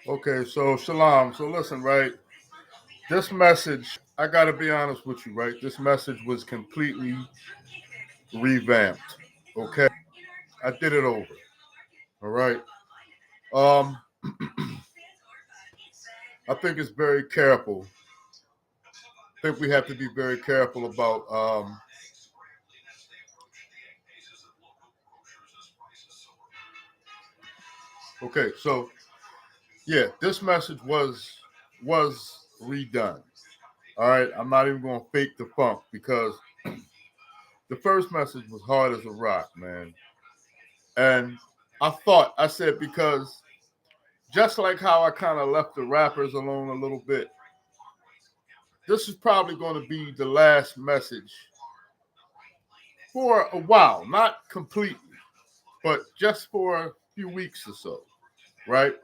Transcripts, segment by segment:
Okay, so shalom. So listen, right? This message, I gotta be honest with you, right? This message was completely revamped. Okay, I did it over. All right. Um, I think it's very careful. I think we have to be very careful about. Okay, so yeah, this message was redone. All right, I'm not even gonna fake the funk because the first message was hard as a rock, man. And I said because just like how I kind of left the rappers alone a little bit, this is probably going to be the last message for a while, not completely, but just for a few weeks or so, right?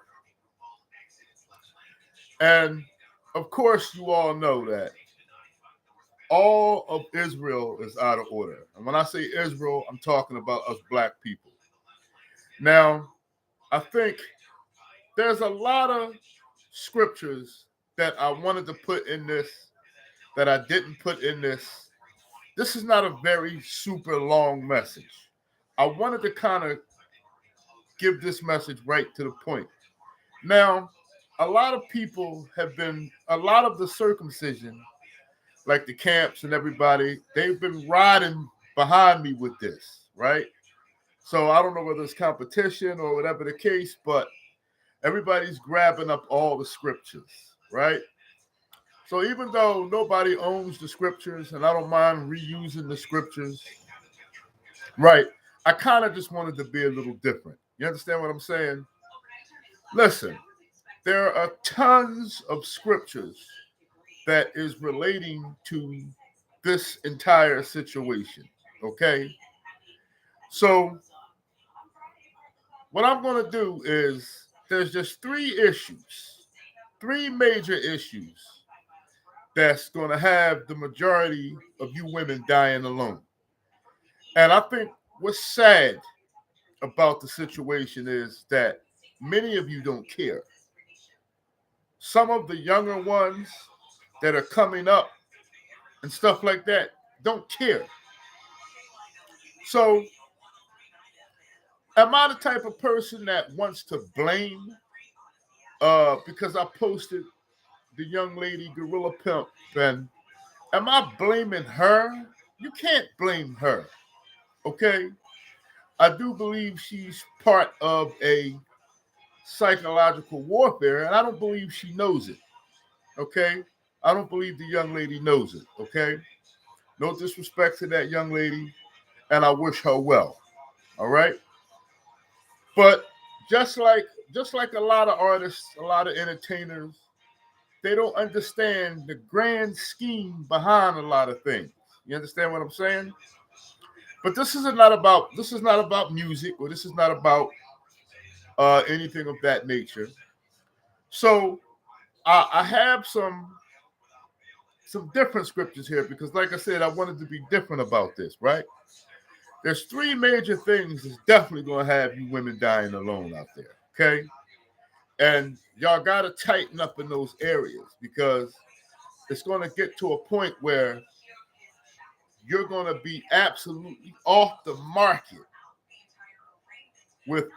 And of course, you all know that all of Israel is out of order. And when I say Israel, I'm talking about us black people. Now, I think there's a lot of scriptures that I wanted to put in this that I didn't put in this. This is not a very super long message. I wanted to kind of give this message right to the point. Now, a lot of people have been, a lot of the circumcision, like the camps and everybody, they've been riding behind me with this, right? So I don't know whether it's competition or whatever the case, but everybody's grabbing up all the scriptures, right? So even though nobody owns the scriptures and I don't mind reusing the scriptures, right? I kind of just wanted to be a little different. You understand what I'm saying? Listen, there are tons of scriptures that is relating to this entire situation. Okay? So, what I'm going to do is there's just three major issues that's going to have the majority of you women dying alone. And I think what's sad about the situation is that many of you don't care. Some of the younger ones that are coming up and stuff like that don't care. So, am I the type of person that wants to blame? Because I posted the young lady Gorilla Pimp, and am I blaming her? You can't blame her. Okay, I do believe she's part of a psychological warfare, and I don't believe she knows it. Okay, I don't believe the young lady knows it. Okay, no disrespect to that young lady, and I wish her well. All right, but just like just like a lot of artists, a lot of entertainers, they don't understand the grand scheme behind a lot of things. You understand what I'm saying? But this is not about music, or this is not about anything of that nature. So I have some different scriptures here because, like I said, I wanted to be different about this. Right? There's three major things that's definitely going to have you women dying alone out there. Okay, and y'all got to tighten up in those areas because it's going to get to a point where you're going to be absolutely off the market with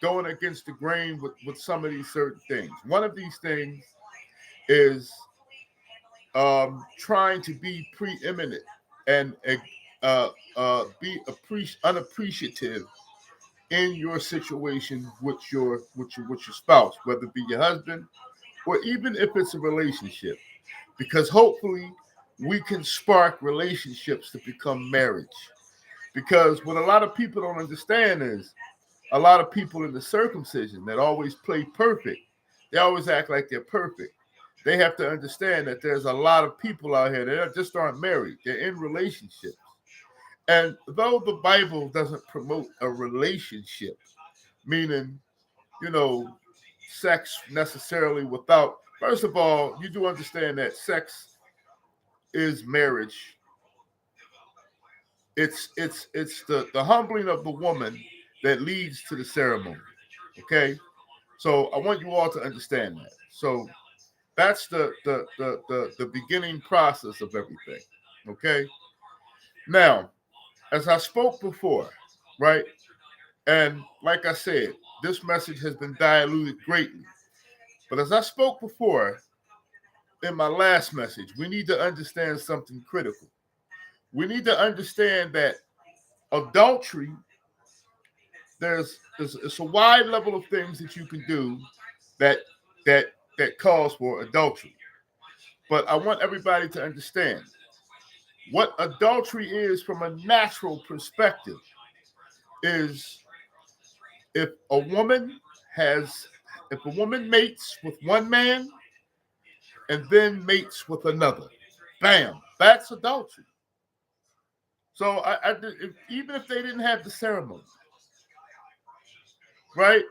going against the grain with some of these certain things. One of these things is trying to be preeminent and be unappreciative in your situation with your spouse, whether it be your husband or even if it's a relationship, because hopefully we can spark relationships to become marriage. Because what a lot of people don't understand is a lot of people in the circumcision that always play perfect, they always act like they're perfect. They have to understand that there's a lot of people out here that just aren't married, they're in relationships. And though the Bible doesn't promote a relationship, meaning, you know, sex necessarily without, first of all, you do understand that sex is marriage. It's the humbling of the woman that leads to the ceremony. Okay? So I want you all to understand that. So that's the beginning process of everything. Okay. Now, as I spoke before, right? And like I said, this message has been diluted greatly. But as I spoke before in my last message, we need to understand something critical. We need to understand that adultery, there's it's a wide level of things that you can do that that that calls for adultery. But I want everybody to understand what adultery is from a natural perspective is if a woman has if a woman mates with one man and then mates with another, bam, that's adultery. So even if they didn't have the ceremony, right?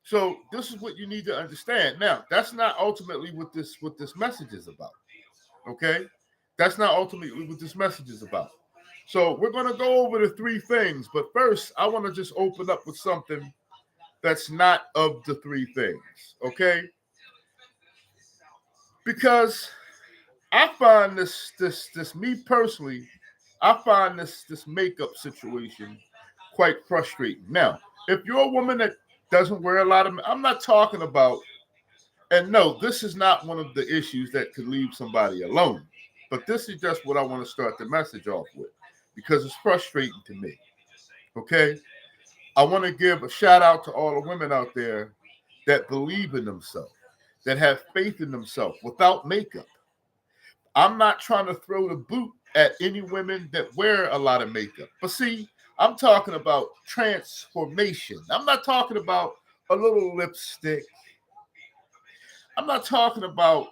So this is what you need to understand. Now, that's not ultimately what this message is about. Okay, that's not ultimately what this message is about. So we're going to go over the three things, but first I want to just open up with something that's not of the three things. Okay, because I find this me personally, I find this makeup situation quite frustrating. Now, if you're a woman that doesn't wear a lot of, I'm not talking about, and no, this is not one of the issues that could leave somebody alone. But this is just what I want to start the message off with because it's frustrating to me. Okay, I want to give a shout out to all the women out there that believe in themselves, that have faith in themselves without makeup. I'm not trying to throw the boot at any women that wear a lot of makeup. But see, I'm talking about transformation. I'm not talking about a little lipstick. I'm not talking about,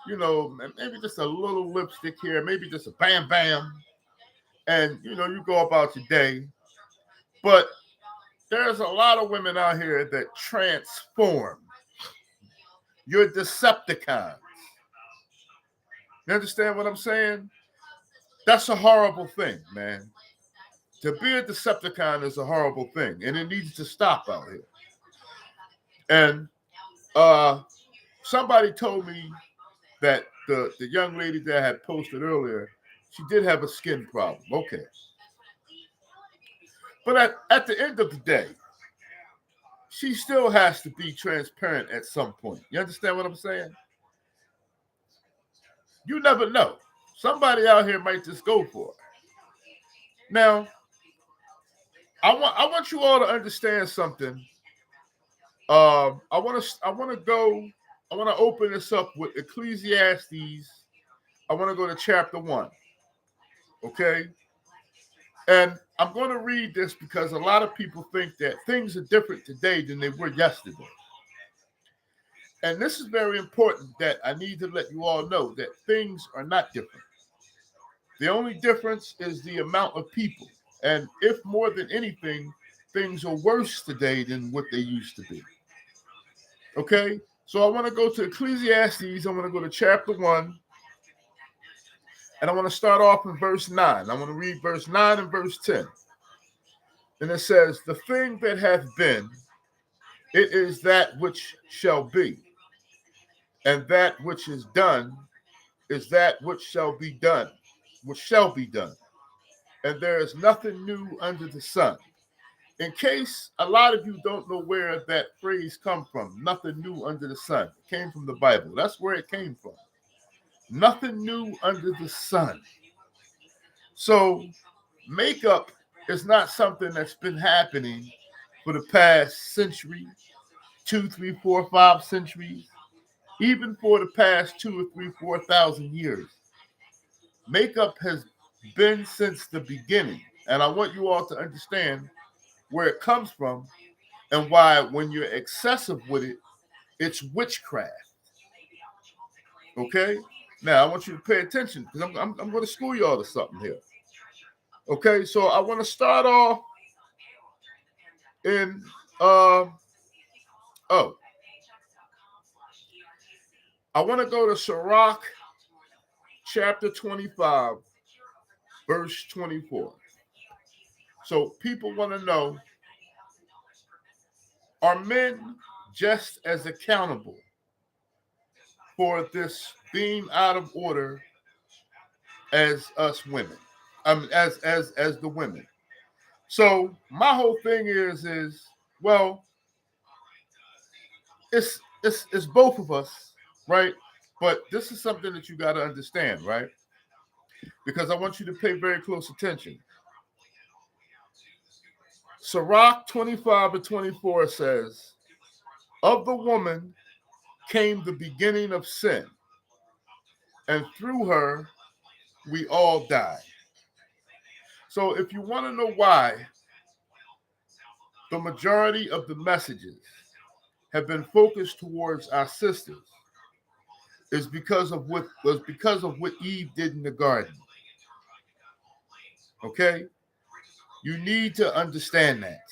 maybe just a little lipstick here, maybe just a bam bam, and you go about your day. But there's a lot of women out here that transform. You're Decepticons. You understand what I'm saying? That's a horrible thing, man. To be a Decepticon is a horrible thing, and it needs to stop out here. And somebody told me that the young lady that I had posted earlier, she did have a skin problem. Okay. But at the end of the day, she still has to be transparent at some point. You understand what I'm saying? You never know. Somebody out here might just go for it. Now, I want you all to understand something. I want to open this up with Ecclesiastes. I want to go to chapter 1. Okay? And I'm going to read this because a lot of people think that things are different today than they were yesterday. And this is very important that I need to let you all know that things are not different. The only difference is the amount of people. And if more than anything, things are worse today than what they used to be. Okay? So I want to go to Ecclesiastes. I want to go to chapter 1. And I want to start off in verse 9. I want to read verse 9 and verse 10. And it says, the thing that hath been, it is that which shall be. And that which is done is that which shall be done, which shall be done. And there is nothing new under the sun. In case a lot of you don't know where that phrase come from, nothing new under the sun. It came from the Bible. That's where it came from. Nothing new under the sun. So makeup is not something that's been happening for the past century, 2, 3, 4, 5 centuries, even for the past 2 or 3, 4,000 years. Makeup has been since the beginning. And I want you all to understand where it comes from and why when you're excessive with it, it's witchcraft. Okay? Now, I want you to pay attention because I'm going to school you all to something here. Okay? So I want to start off in, I want to go to Sirach chapter 25, verse 24. So people want to know, are men just as accountable for this being out of order as us women. As the women. So my whole thing is well, it's both of us, right? But this is something that you got to understand, right? Because I want you to pay very close attention. Sirach 25 and 24 says, of the woman came the beginning of sin, and through her we all die. So if you want to know why the majority of the messages have been focused towards our sisters, is because of what Eve did in the garden. Okay? You need to understand that.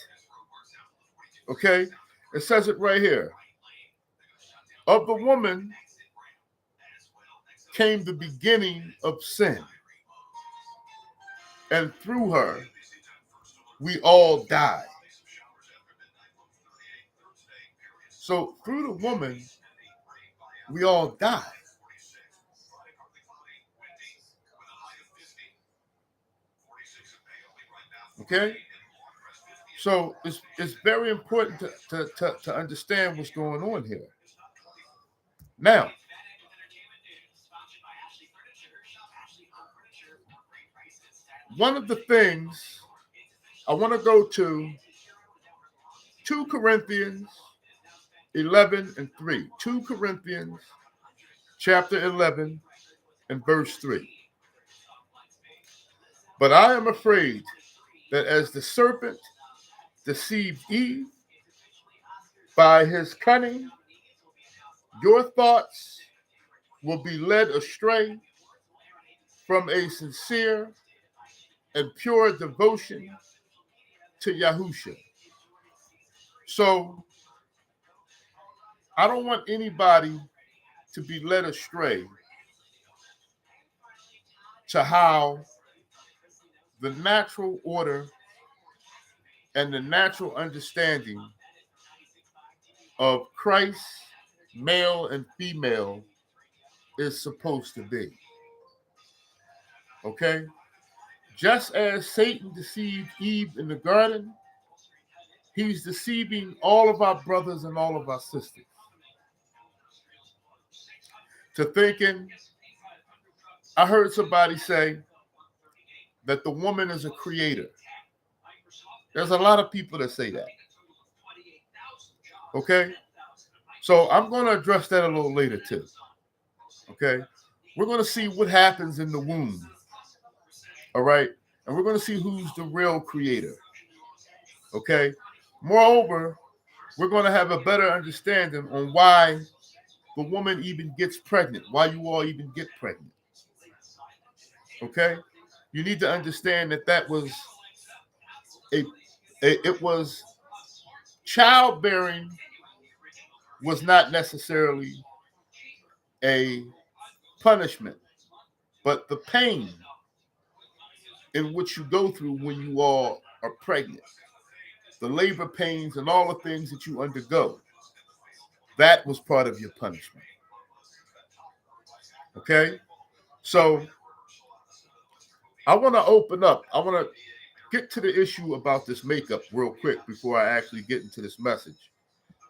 Okay? It says it right here. Of the woman came the beginning of sin, and through her we all die. So through the woman, we all die. Okay? So it's very important to understand what's going on here. Now, one of the things I want to go to 2 Corinthians 11 and 3. 2 Corinthians chapter 11 and verse 3. But I am afraid that as the serpent deceived Eve by his cunning, your thoughts will be led astray from a sincere and pure devotion to Yahusha. So I don't want anybody to be led astray to how the natural order and the natural understanding of Christ, male and female, is supposed to be. Okay? Just as Satan deceived Eve in the garden, he's deceiving all of our brothers and all of our sisters to thinking, I heard somebody say that the woman is a creator. There's a lot of people that say that. Okay? So I'm going to address that a little later too. Okay? We're going to see what happens in the womb. All right? And we're going to see who's the real creator. Okay? Moreover, we're going to have a better understanding on why the woman even gets pregnant, why you all even get pregnant. Okay? You need to understand that was it was childbearing was not necessarily a punishment, but the pain in which you go through when you all are pregnant, the labor pains and all the things that you undergo, that was part of your punishment. Okay? So I want to open up. I want to get to the issue about this makeup real quick before I actually get into this message.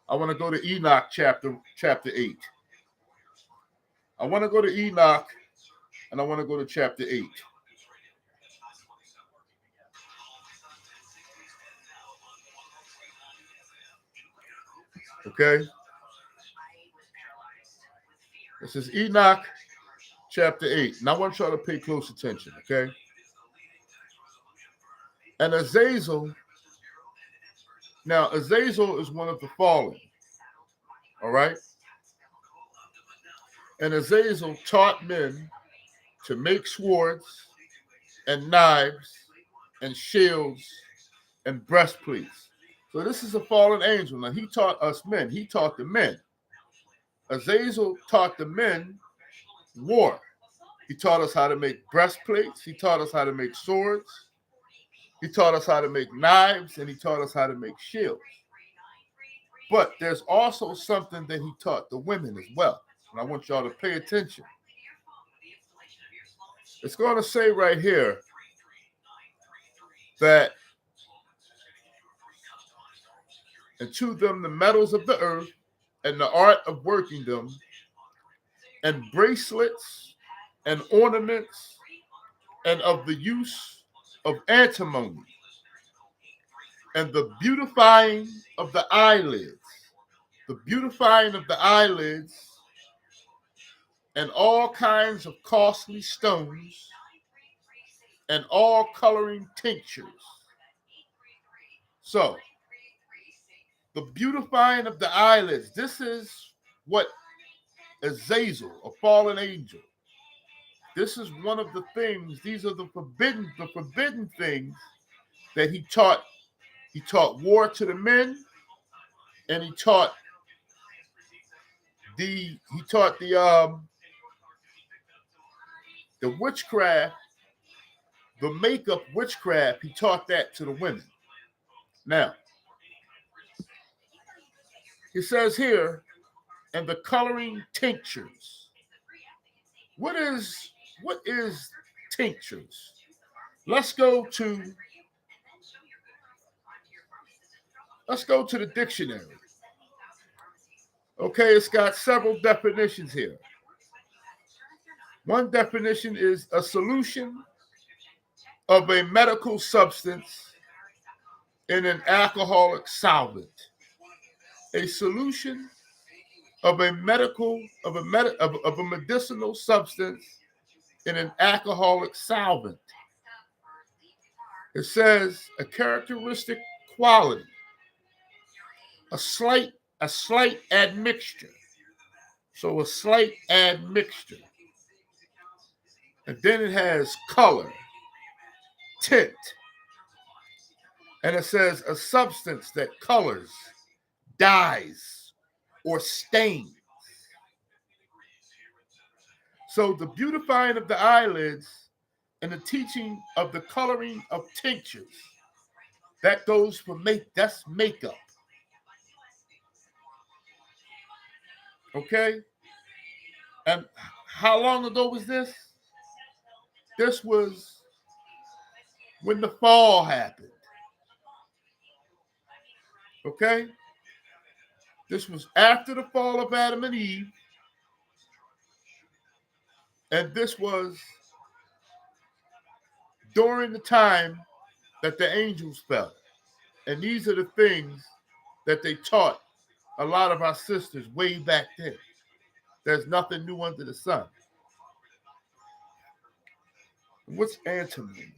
I want to go to Enoch chapter 8. I want to go to Enoch and I want to go to chapter 8. Okay? This is Enoch chapter 8. And I want y'all to pay close attention, okay? And Azazel, now Azazel is one of the fallen, all right? And Azazel taught men to make swords and knives and shields and breastplates. So this is a fallen angel. Now he taught us men. He taught the men. Azazel taught the men war. He taught us how to make breastplates. He taught us how to make swords. He taught us how to make knives, and he taught us how to make shields. But there's also something that he taught the women as well. And I want y'all to pay attention. It's going to say right here that, and to them the metals of the earth and the art of working them, and bracelets and ornaments, and of the use of antimony, and the beautifying of the eyelids, the beautifying of the eyelids, and all kinds of costly stones, and all coloring tinctures. So, the beautifying of the eyelids, this is what Azazel, a fallen angel, this is one of the things, these are the forbidden things that he taught. He taught war to the men, and he taught the witchcraft, the makeup witchcraft, he taught that to the women. Now, he says here, and the coloring tinctures. What is tinctures? Let's go to the dictionary. Okay, it's got several definitions here. One definition is a solution of a medical substance in an alcoholic solvent. A solution of a medicinal substance in an alcoholic solvent. It says a characteristic quality, a slight admixture. So a slight admixture. And then it has color, tint. And it says a substance that colors, dyes, or stains. So the beautifying of the eyelids and the teaching of the coloring of tinctures, that goes for that's makeup. Okay? And how long ago was this? This was when the fall happened. Okay? This was after the fall of Adam and Eve. And this was during the time that the angels fell. And these are the things that they taught a lot of our sisters way back then. There's nothing new under the sun. What's antimony?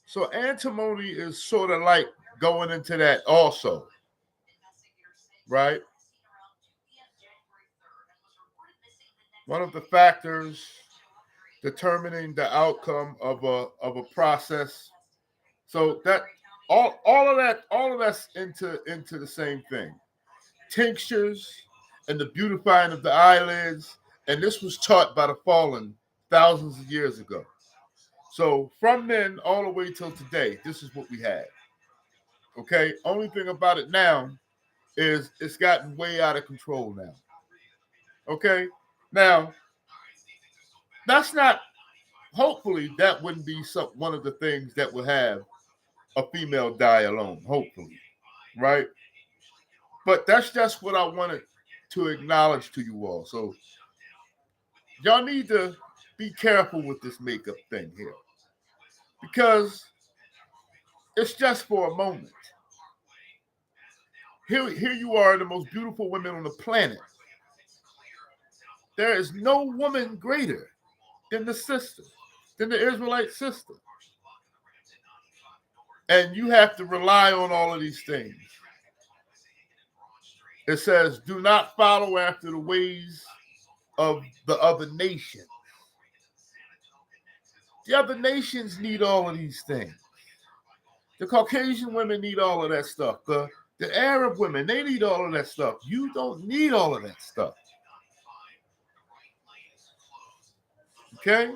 So antimony is sort of like going into that also, right? One of the factors determining the outcome of a process. So that all of that's into the same thing. Tinctures and the beautifying of the eyelids, and this was taught by the fallen thousands of years ago. So from then all the way till today, this is what we had. Okay, only thing about it now is it's gotten way out of control now. Okay, now that's not. Hopefully, that wouldn't be one of the things that would have a female die alone. Hopefully, right? But that's just what I wanted to acknowledge to you all. So y'all need to be careful with this makeup thing here, because it's just for a moment. Here you are, the most beautiful women on the planet. There is no woman greater than the sister, than the Israelite sister. And you have to rely on all of these things. It says, do not follow after the ways of the other nations. The other nations need all of these things. The Caucasian women need all of that stuff. The Arab women, they need all of that stuff. You don't need all of that stuff. Okay?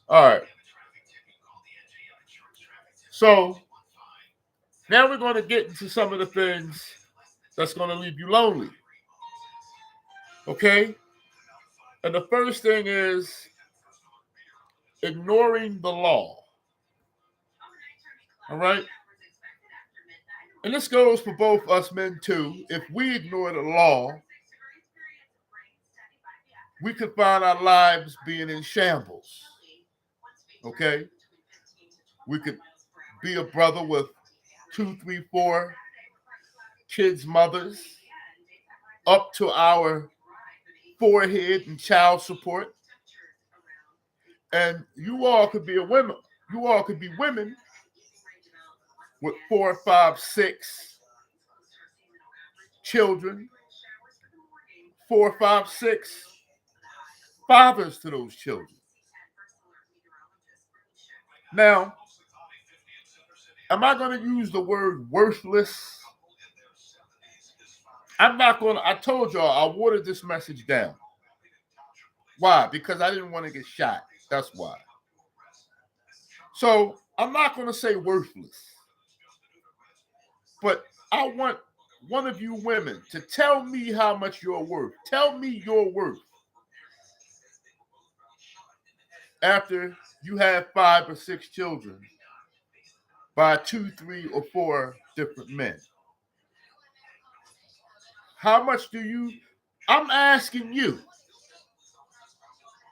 All right. So now we're going to get into some of the things that's going to leave you lonely. Okay? And the first thing is ignoring the law. All right? And this goes for both us men too. If we ignore the law, we could find our lives being in shambles. Okay? We could be a brother with 2, 3, 4 kids' mothers up to our forehead in child support. And you all could be women. You all could be women with 4, 5, 6 children, 4, 5, 6 fathers to those children. Now, am I going to use the word worthless? I'm not going to. I told y'all I watered this message down. Why? Because I didn't want to get shot. That's why. So I'm not going to say worthless. But I want one of you women to tell me how much you're worth. Tell me your worth. After you have 5 or 6 children by 2, 3, or 4 different men. How much do you, I'm asking you,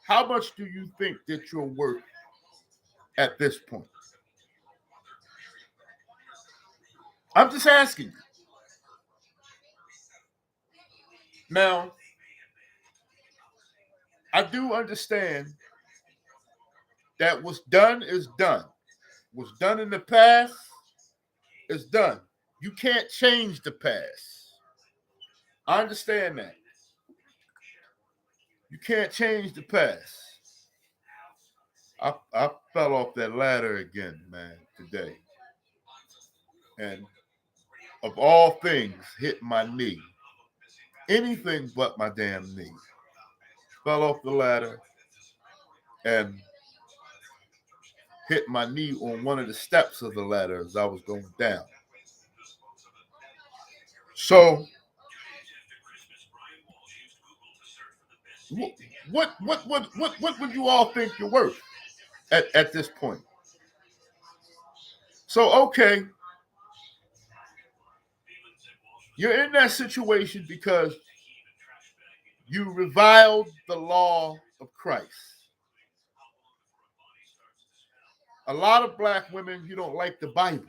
how much do you think that you're worth at this point? I'm just asking you. Now, I do understand that what's done is done. What's done in the past is done. You can't change the past. I understand that. You can't change the past. I fell off that ladder again, man, today. And of all things, hit my knee. Anything but my damn knee. Fell off the ladder and hit my knee on one of the steps of the ladder as I was going down. So, what would you all think you're worth at this point? So, okay, you're in that situation because you reviled the law of Christ. A lot of black women, you don't like the Bible.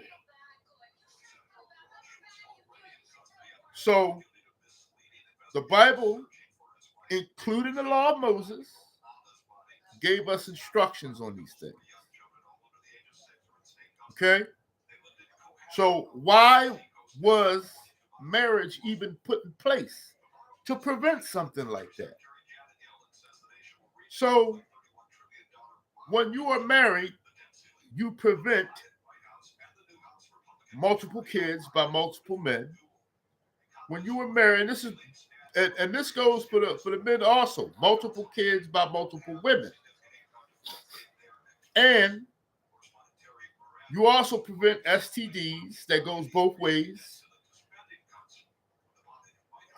So, the Bible, including the law of Moses, gave us instructions on these things. Okay? So, why was marriage even put in place? To prevent something like that. So, when you are married, you prevent multiple kids by multiple men. When you were married, and this goes for the men also, multiple kids by multiple women. And you also prevent STDs. That goes both ways.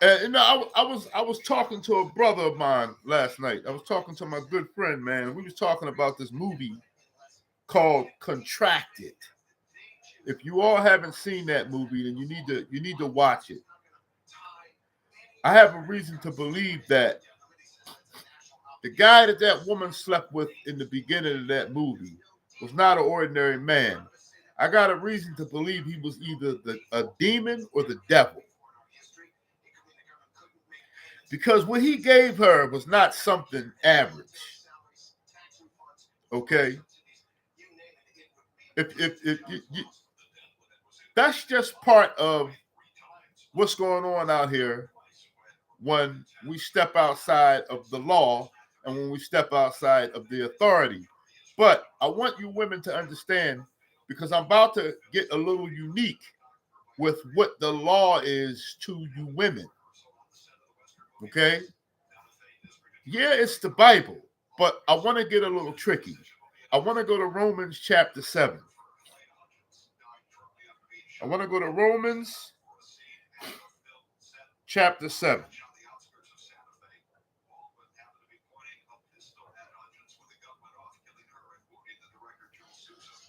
And you know, I was talking to a brother of mine last night. I was talking to my good friend, man. We was talking about this movie called Contracted. If you all haven't seen that movie, then you need to watch it. I have a reason to believe that the guy that woman slept with in the beginning of that movie was not an ordinary man. I got a reason to believe he was either a demon or the devil. Because what he gave her was not something average. Okay? If that's just part of what's going on out here when we step outside of the law and when we step outside of the authority. But I want you women to understand, because I'm about to get a little unique with what the law is to you women. Okay? Yeah, it's the Bible, but I want to get a little tricky. I want to go to Romans chapter 7. I want to go to Romans chapter 7.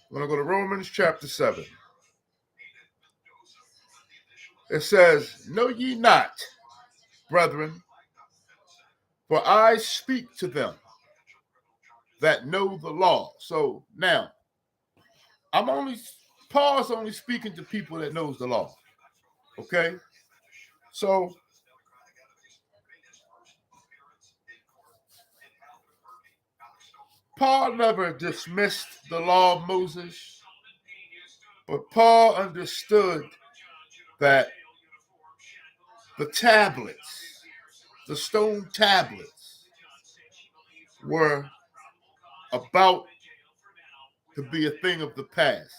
I want to go to Romans chapter 7. It says, "Know ye not, brethren, for I speak to them that know the law." So now, Paul's only speaking to people that knows the law. Okay? So Paul never dismissed the law of Moses, but Paul understood that the tablets, the stone tablets, were about to be a thing of the past.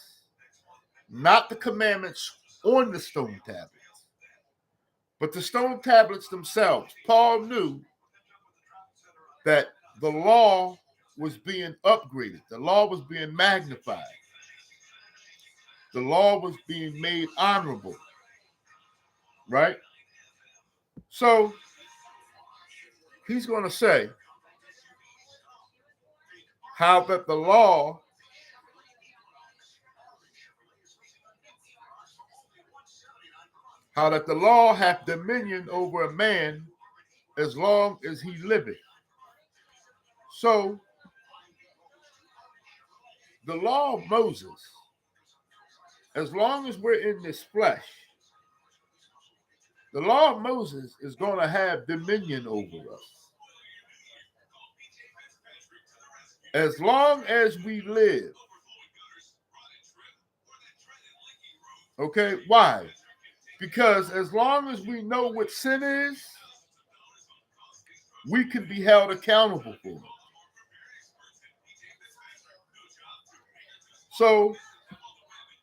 Not the commandments on the stone tablets, but the stone tablets themselves. Paul knew that the law was being upgraded. The law was being magnified. The law was being made honorable. Right? So he's going to say how that the law hath dominion over a man as long as he liveth. So the law of Moses, as long as we're in this flesh, the law of Moses is going to have dominion over us. As long as we live. Okay, why? Because as long as we know what sin is, we can be held accountable for it. So,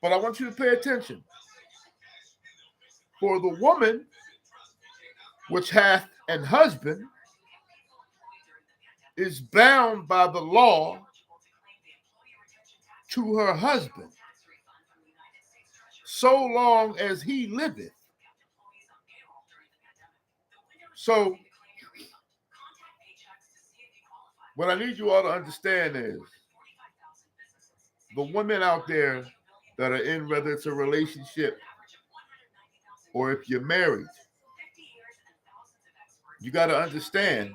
but I want you to pay attention. For the woman which hath an husband is bound by the law to her husband, so long as he liveth. So, what I need you all to understand is the women out there that are in, whether it's a relationship or if you're married, you got to understand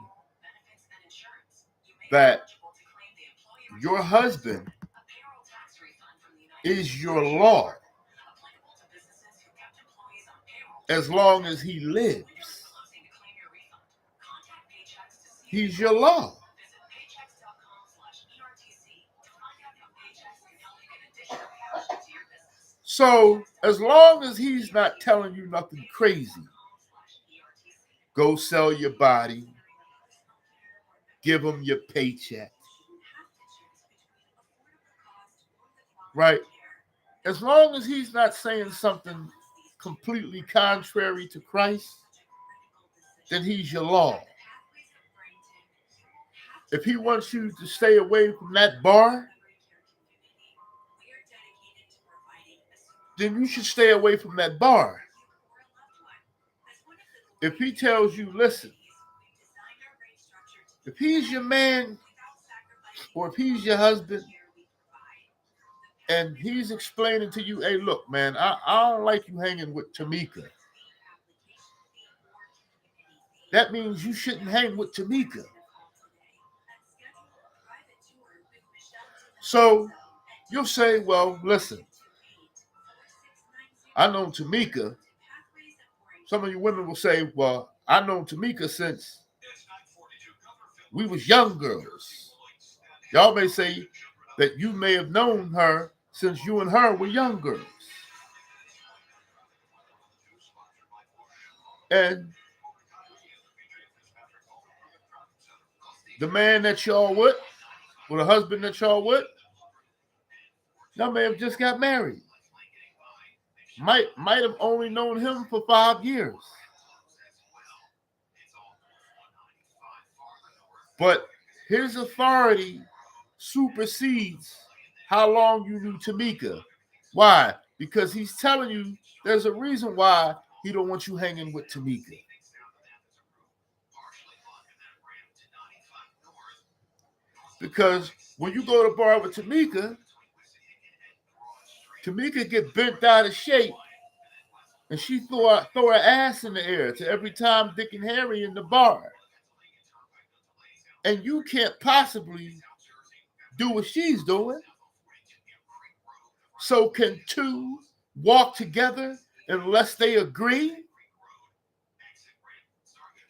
that your husband is your law as long as he lives. He's your law. So as long as he's not telling you nothing crazy, go sell your body, give him your paycheck, right? As long as he's not saying something completely contrary to Christ, then he's your law. If he wants you to stay away from that bar, then you should stay away from that bar. If he tells you, listen, if he's your man or if he's your husband and he's explaining to you, hey, look, man, I don't like you hanging with Tamika. That means you shouldn't hang with Tamika. So you'll say, well, listen, I know Tamika. Some of you women will say, well, I know Tamika since we was young girls. Y'all may say that you may have known her since you and her were young girls. And the man that y'all with, or the husband that y'all with, y'all may have just got married. Might have only known him for 5 years. But his authority supersedes how long you knew Tamika. Why? Because he's telling you there's a reason why he don't want you hanging with Tamika. Because when you go to bar with Tamika, Tamika get bent out of shape and she throw her ass in the air to every time Dick and Harry in the bar. And you can't possibly do what she's doing. So can two walk together unless they agree?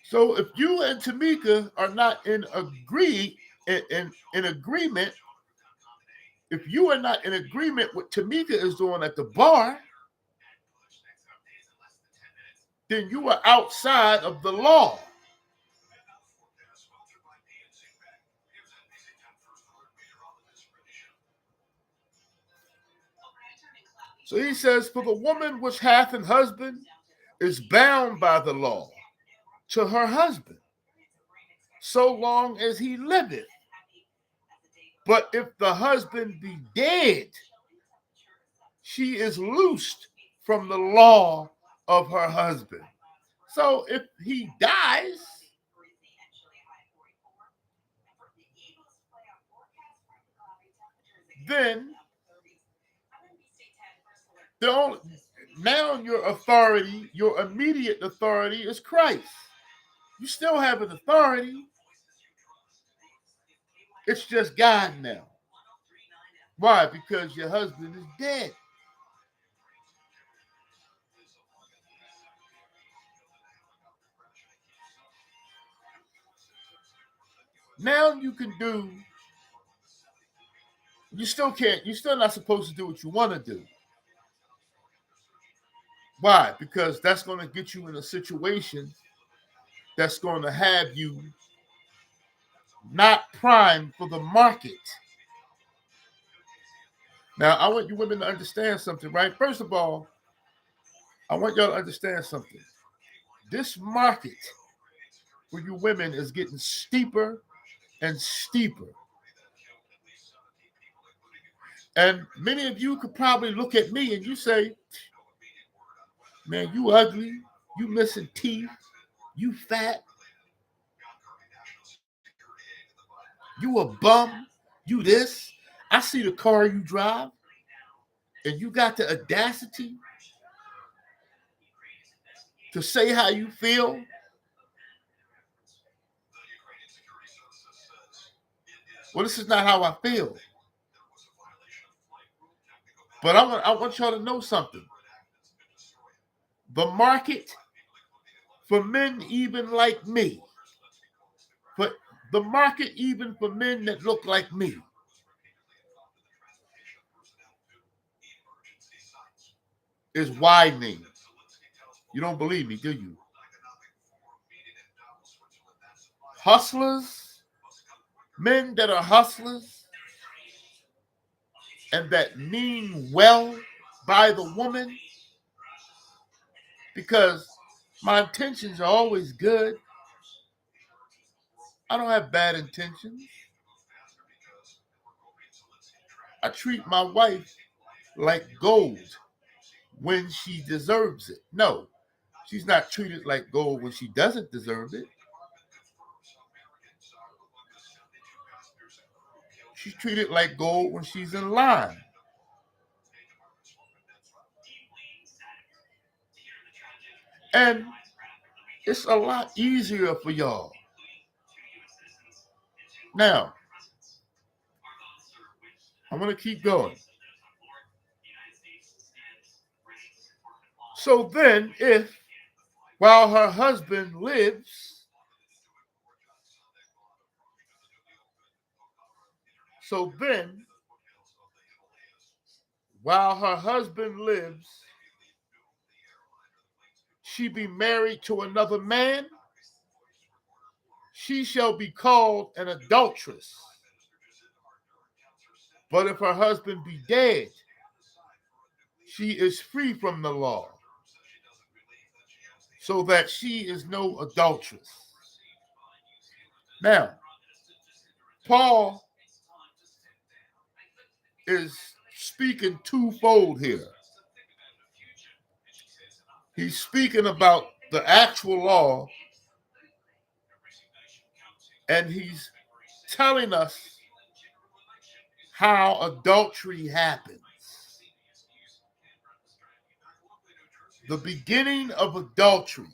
So if you and Tamika are not in agreement, if you are not in agreement with Tamika is doing at the bar, then you are outside of the law. So he says, for the woman which hath an husband is bound by the law to her husband, so long as he liveth. But if the husband be dead, she is loosed from the law of her husband. So if he dies, then now your authority, your immediate authority is Christ. You still have an authority. It's just God now. Why? Because your husband is dead. Now you can do, you still can't, you're still not supposed to do what you want to do. Why? Because that's going to get you in a situation that's going to have you not primed for the market. Now, I want you women to understand something, right? First of all, I want y'all to understand something. This market for you women is getting steeper and steeper. And many of you could probably look at me and you say, man, you ugly, you missing teeth, you fat, you a bum, you this. I see the car you drive, and you got the audacity to say how you feel. Well, this is not how I feel. But I want y'all to know something. The market for men even like me, but the market even for men that look like me, is widening. You don't believe me, do you? Hustlers, men that are hustlers and that mean well by the woman, because my intentions are always good. I don't have bad intentions. I treat my wife like gold when she deserves it. No, she's not treated like gold when she doesn't deserve it. She's treated like gold when she's in line. And it's a lot easier for y'all. Now, I'm going to keep going. So then, if while her husband lives, so then, while her husband lives, she be married to another man, she shall be called an adulteress. But if her husband be dead, she is free from the law, so that she is no adulteress. Now, Paul is speaking twofold here. He's speaking about the actual law, and he's telling us how adultery happens. The beginning of adultery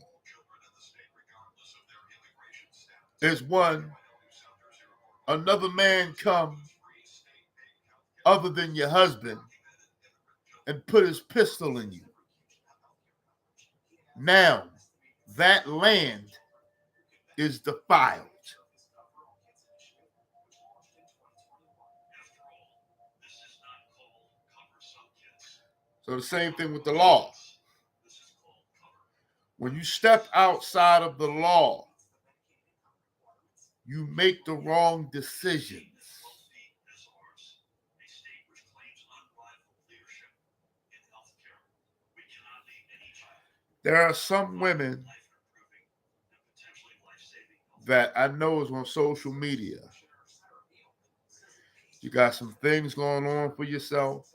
is when another man come other than your husband and put his pistol in you. Now, that land is defiled. So the same thing with the law. When you step outside of the law, you make the wrong decisions. There are some women that I know is on social media. You got some things going on for yourself.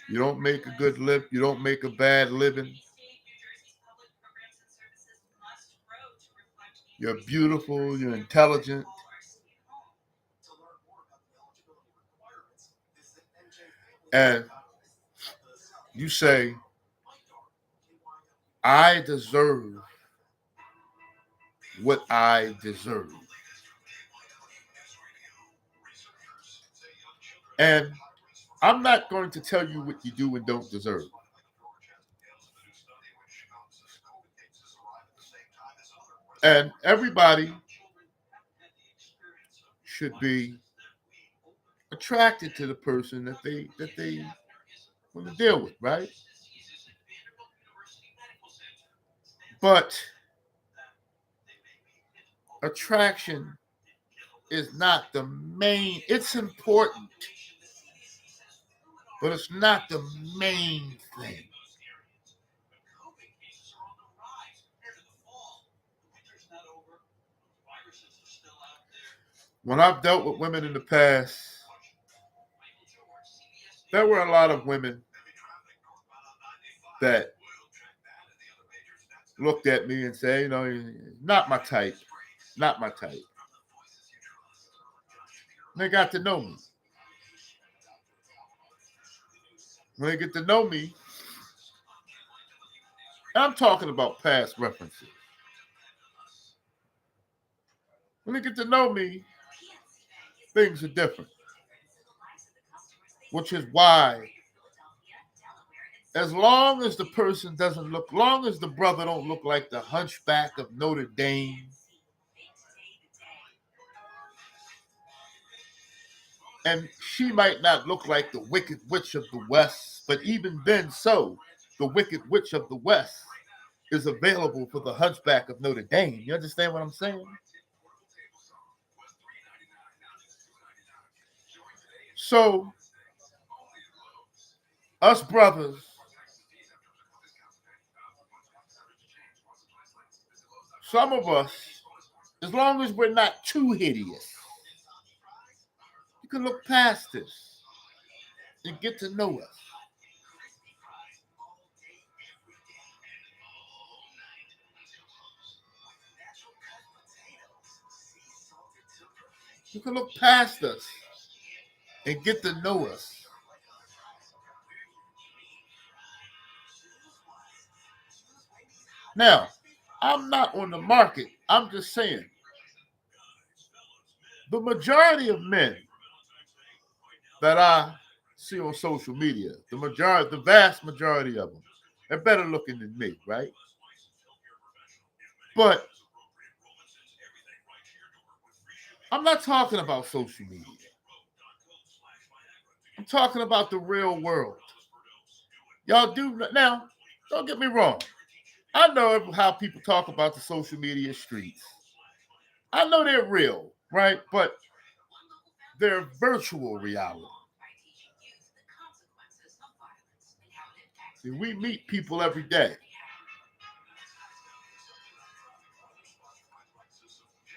You don't make a good live. You don't make a bad living. You're beautiful. You're intelligent. And you say, I deserve what I deserve. And I'm not going to tell you what you do and don't deserve. And everybody should be attracted to the person that they want to deal with, right? But attraction is not the main. It's important, but it's not the main thing. When I've dealt with women in the past, there were a lot of women that looked at me and said, not my type, not my type. And they got to know me. When they get to know me, and I'm talking about past references. When they get to know me, things are different. Which is why, as long as the person doesn't look, long as the brother don't look like the hunchback of Notre Dame, and she might not look like the Wicked Witch of the West, but even then so, the Wicked Witch of the West is available for the hunchback of Notre Dame. You understand what I'm saying? So, us brothers, some of us, as long as we're not too hideous, you can look past this and get to know us. You can look past us and get to know us. Now, I'm not on the market. I'm just saying, the majority of men that I see on social media, the vast majority of them, They're better looking than me, right? But I'm not talking about social media. I'm talking about the real world. Y'all do now, don't get me wrong. I know how people talk about the social media streets. I know they're real, right? But they're virtual reality. See, we meet people every day.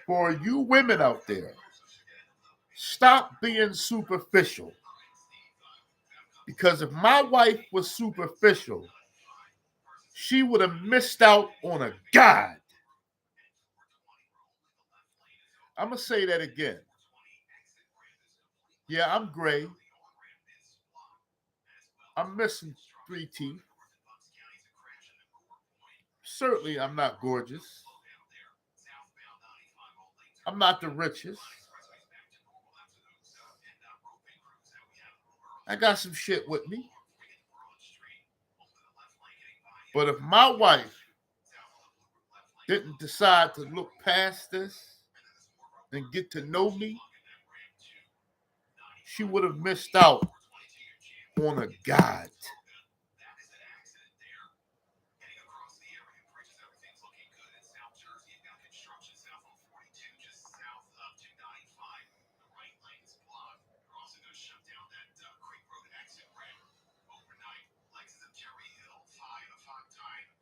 For you women out there, stop being superficial. Because if my wife was superficial, she would have missed out on a God. I'm going to say that again. Yeah, I'm gray. I'm missing 3 teeth. Certainly, I'm not gorgeous. I'm not the richest. I got some shit with me. But if my wife didn't decide to look past this and get to know me, she would have missed out on a God.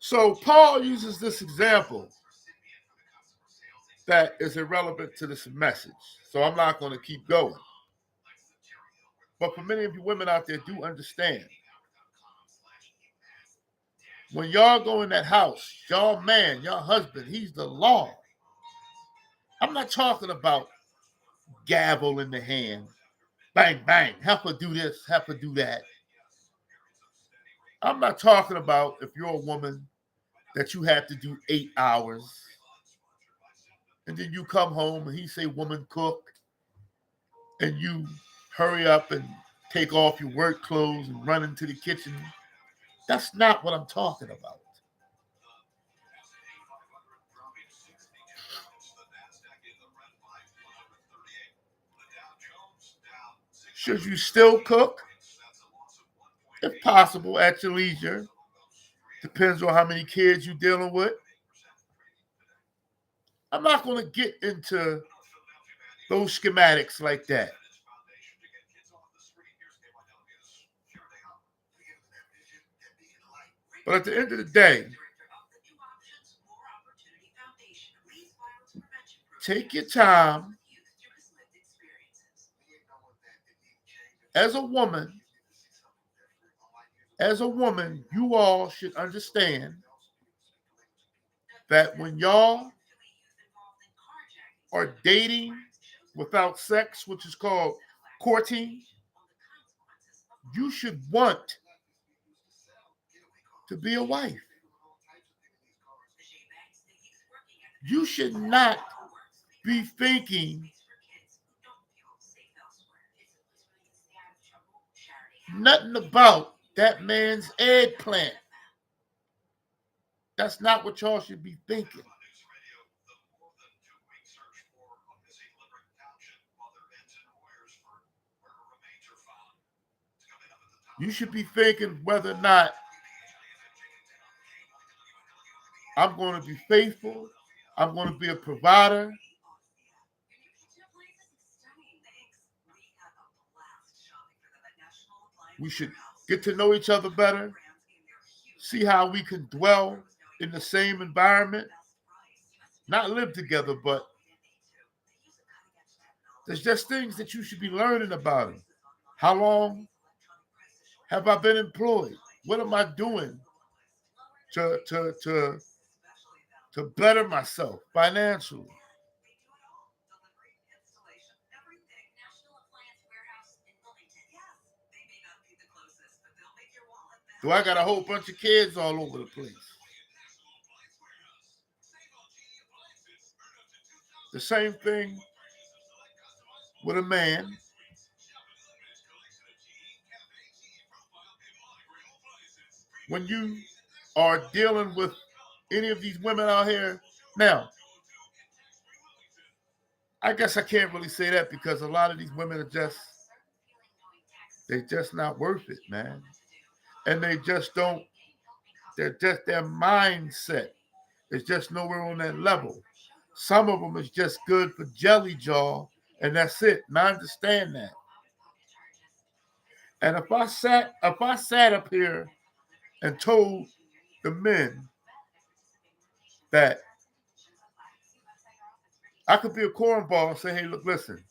So Paul uses this example that is irrelevant to this message. So I'm not going to keep going. But for many of you women out there, do understand. When y'all go in that house, y'all man, your husband, he's the law. I'm not talking about gavel in the hand. Bang, bang. Have to do this, have to do that. I'm not talking about if you're a woman that you have to do 8 hours and then you come home and he say, woman, cook, and you hurry up and take off your work clothes and run into the kitchen. That's not what I'm talking about. Should you still cook? If possible, at your leisure. Depends on how many kids you're dealing with. I'm not going to get into those schematics like that. But at the end of the day, take your time. As a woman, you all should understand that when y'all are dating without sex, which is called courting, you should want to be a wife. You should not be thinking nothing about that man's eggplant. That's not what y'all should be thinking. You should be thinking whether or not I'm going to be faithful, I'm going to be a provider. We should get to know each other better, see how we can dwell in the same environment, not live together, but there's just things that you should be learning about him. How long have I been employed? What am I doing to better myself financially? Do I got a whole bunch of kids all over the place? The same thing with a man. When you are dealing with any of these women out here. Now, I guess I can't really say that because a lot of these women are they're just not worth it, man. And they just don't, their mindset is just nowhere on that level. Some of them is just good for jelly jaw, and that's it. And I understand that. And if I sat up here and told the men that I could be a cornball and say, hey, look, listen,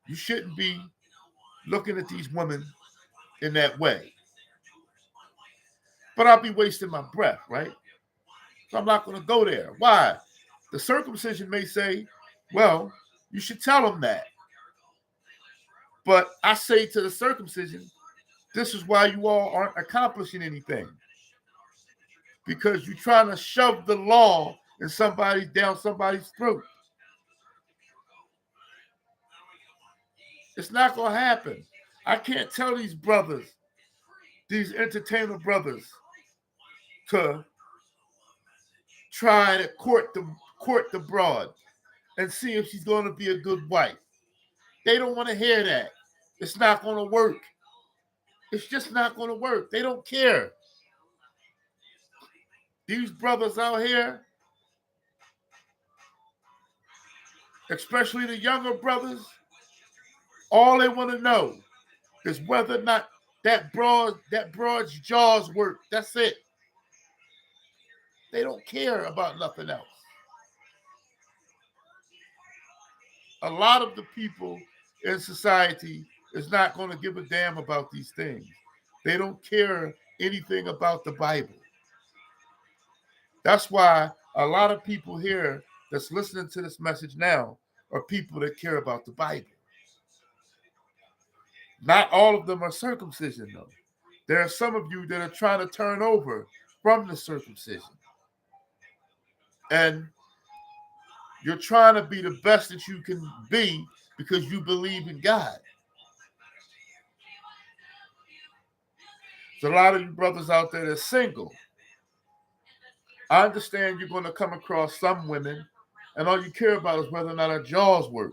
you shouldn't be looking at these women in that way. But I'll be wasting my breath, right? So I'm not going to go there. Why? The circumcision may say, well, you should tell them that. But I say to the circumcision, this is why you all aren't accomplishing anything. Because you're trying to shove the law down somebody's throat. It's not going to happen. I can't tell these brothers, these entertainer brothers, to try to court the broad and see if she's going to be a good wife. They don't want to hear that. It's not going to work. It's just not going to work. They don't care. These brothers out here, especially the younger brothers, all they want to know is whether or not that broad's jaws work. That's it. They don't care about nothing else. A lot of the people in society is not going to give a damn about these things. They don't care anything about the Bible. That's why a lot of people here that's listening to this message now are people that care about the Bible. Not all of them are circumcision, though. There are some of you that are trying to turn over from the circumcision. And you're trying to be the best that you can be because you believe in God. There's a lot of you brothers out there that's single. I understand you're going to come across some women, and all you care about is whether or not her jaws work.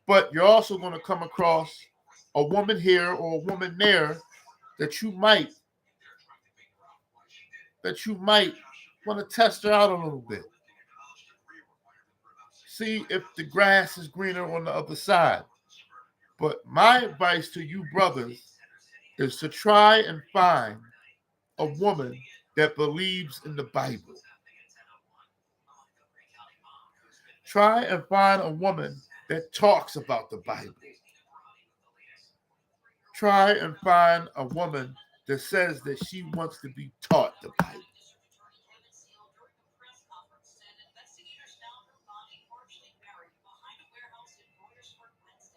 But you're also going to come across a woman here or a woman there that you might want to test her out a little bit. See if the grass is greener on the other side. But my advice to you brothers is to try and find a woman that believes in the Bible. Try and find a woman that talks about the Bible. Try and find a woman that says that she wants to be taught the Bible.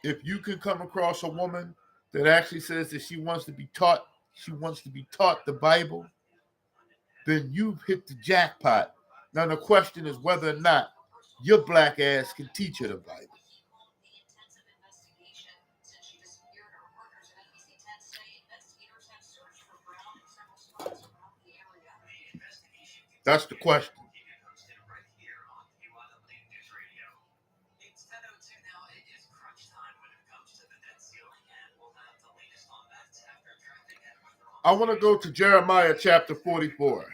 If you can come across a woman that actually says that she wants to be taught the Bible, then you've hit the jackpot. Now the question is whether or not your black ass can teach her the Bible. That's the question. I want to go to Jeremiah chapter 44.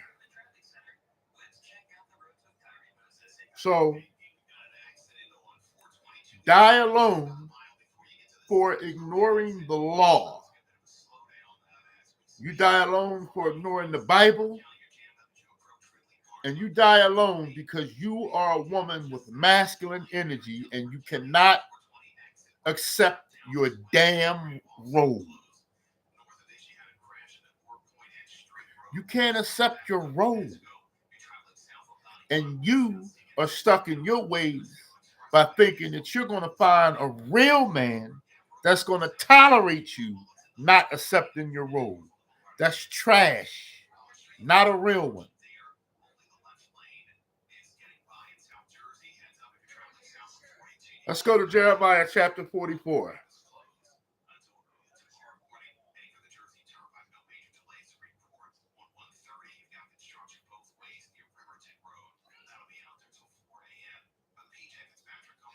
So, die alone for ignoring the law. You die alone for ignoring the Bible. And you die alone because you are a woman with masculine energy and you cannot accept your damn role. You can't accept your role. And you are stuck in your ways by thinking that you're going to find a real man that's going to tolerate you not accepting your role. That's trash, not a real one. Let's go to Jeremiah chapter 44.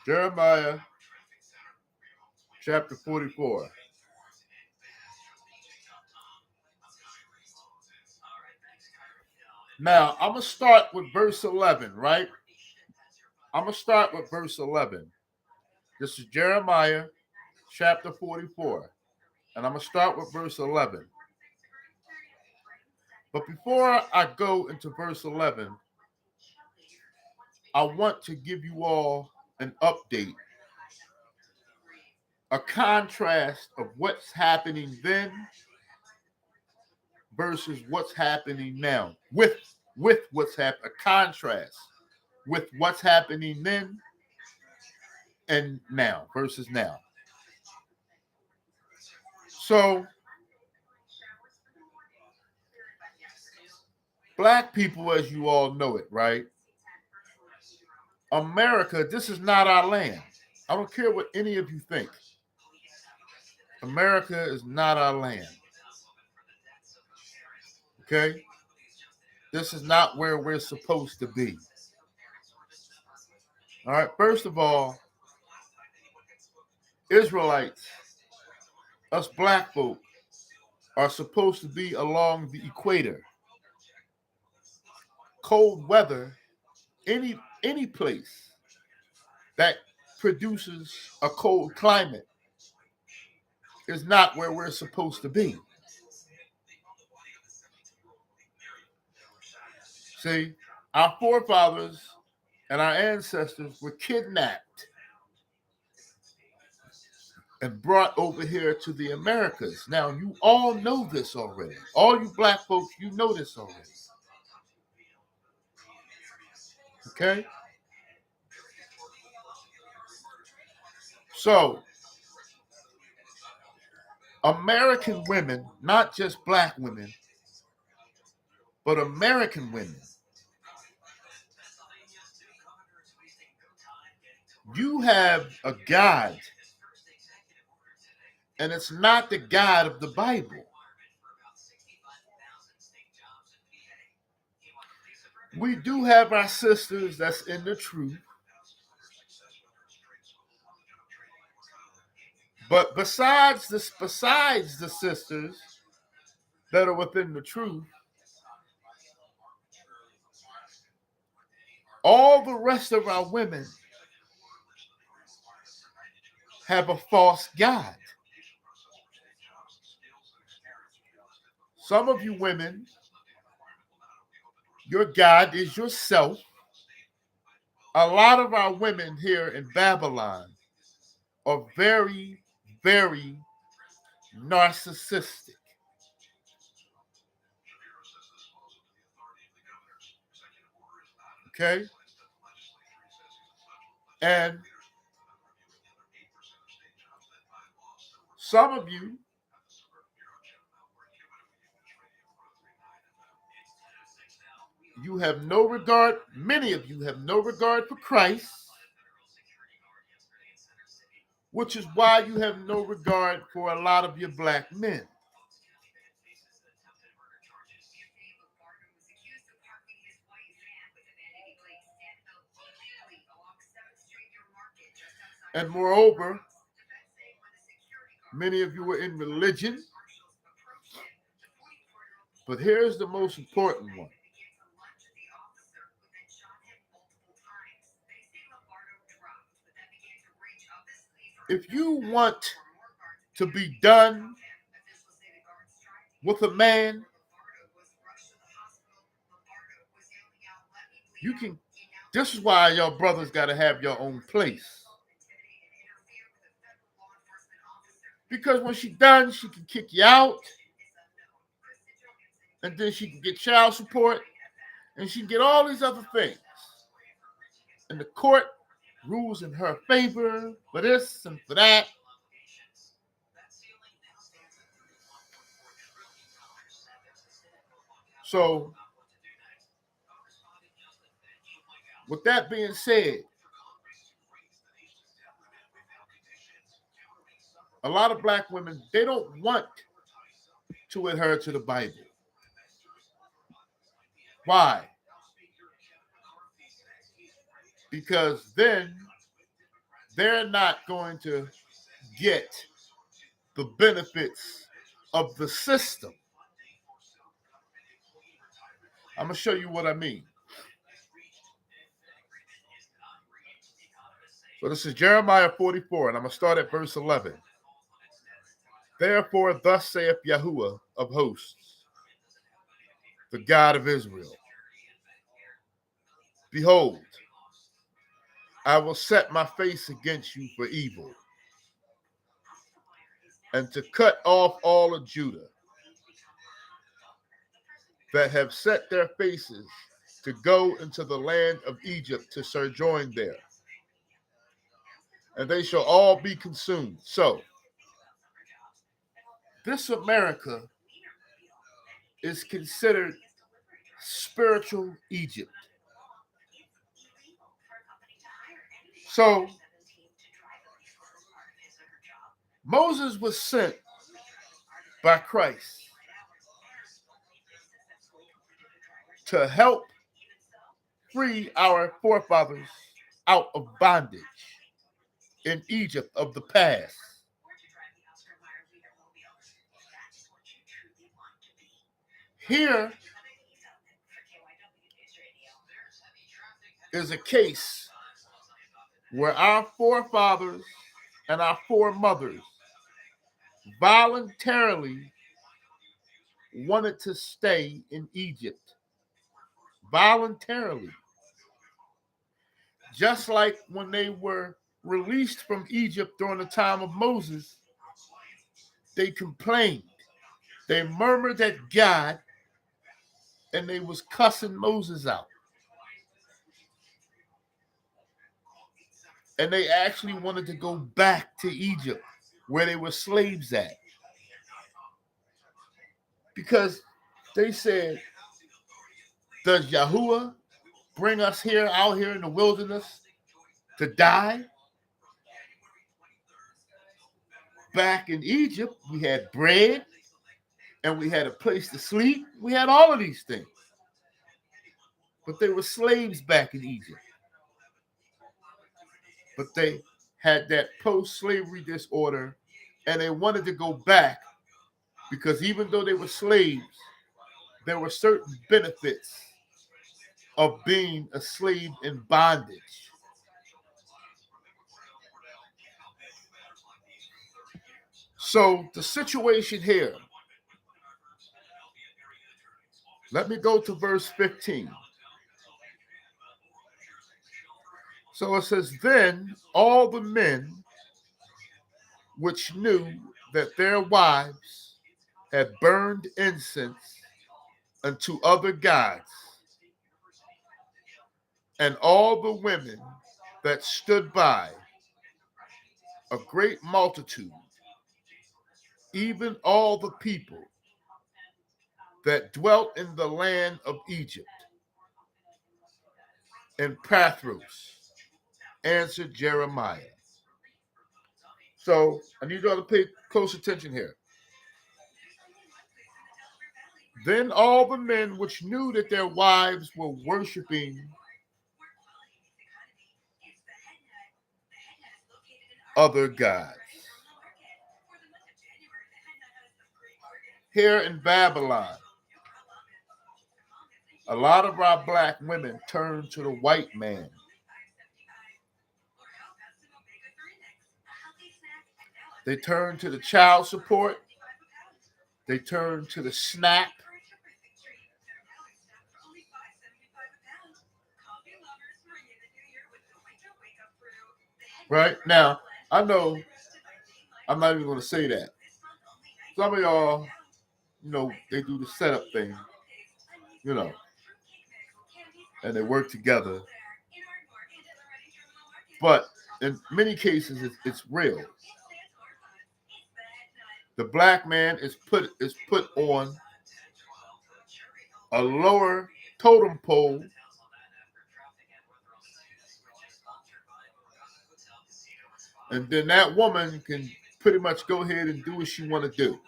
Jeremiah chapter 44. Now, I'm going to start with verse 11, right? I'm going to start with verse 11. This is Jeremiah chapter 44. And I'm going to start with verse 11. But before I go into verse 11, I want to give you all an update, a contrast of what's happening then versus what's happening now. With what's happening, a contrast with what's happening then and now versus now. So, black people, as you all know it, right? America, this is not our land. I don't care what any of you think. America is not our land. Okay? This is not where we're supposed to be. All right, first of all, Israelites, us black folk, are supposed to be along the equator. Cold weather, any place that produces a cold climate is not where we're supposed to be. See, our forefathers and our ancestors were kidnapped and brought over here to the Americas. Now, you all know this already. All you black folks, you know this already. Okay? So, American women, not just black women, but American women, you have a God, and it's not the God of the Bible. We do have our sisters that's in the truth, but besides the sisters that are within the truth, all the rest of our women have a false God. Some of you women, your God is yourself. A lot of our women here in Babylon are very, very narcissistic. Okay? And some of you have no regard, many of you have no regard for Christ, which is why you have no regard for a lot of your black men. And moreover, many of you are in religion, but here's the most important one. If you want to be done with a man, you can. This is why your brothers got to have your own place. Because when she's done, she can kick you out. And then she can get child support. And she can get all these other things. And the court rules in her favor for this and for that. So, with that being said, a lot of black women, they don't want to adhere to the Bible. Why? Because then they're not going to get the benefits of the system. I'm going to show you what I mean. So this is Jeremiah 44, and I'm going to start at verse 11. Therefore, thus saith Yahuwah of hosts, the God of Israel, behold, I will set my face against you for evil, and to cut off all of Judah that have set their faces to go into the land of Egypt to sojourn there, and they shall all be consumed. So, this America is considered spiritual Egypt. So, Moses was sent by Christ to help free our forefathers out of bondage in Egypt of the past. Here is a case where our forefathers and our foremothers voluntarily wanted to stay in Egypt. Voluntarily. Just like when they were released from Egypt during the time of Moses, they complained. They murmured at God, and they was cussing Moses out. And they actually wanted to go back to Egypt, where they were slaves at. Because they said, does Yahuwah bring us here, out here in the wilderness, to die? Back in Egypt, we had bread, and we had a place to sleep. We had all of these things. But they were slaves back in Egypt. But they had that post-slavery disorder, and they wanted to go back because even though they were slaves, there were certain benefits of being a slave in bondage. So the situation here, let me go to verse 15. So it says, then all the men which knew that their wives had burned incense unto other gods, and all the women that stood by, a great multitude, even all the people that dwelt in the land of Egypt, and Pathros, answered Jeremiah. So I need you all to pay close attention here. Then all the men which knew that their wives were worshiping other gods. Here in Babylon, a lot of our black women turn to the white man. They turn to the child support. They turn to the SNAP. Right? Now, I know I'm not even going to say that. Some of y'all, they do the setup thing, and they work together. But in many cases, it's real. The black man is put on a lower totem pole and then that woman can pretty much go ahead and do what she want to do.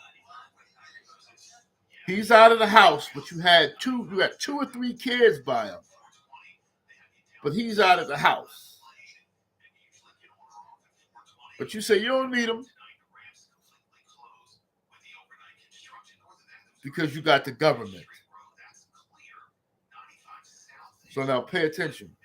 He's out of the house, but you got 2 or 3 kids by him. But he's out of the house. But you say you don't need them because you got the government. So now pay attention.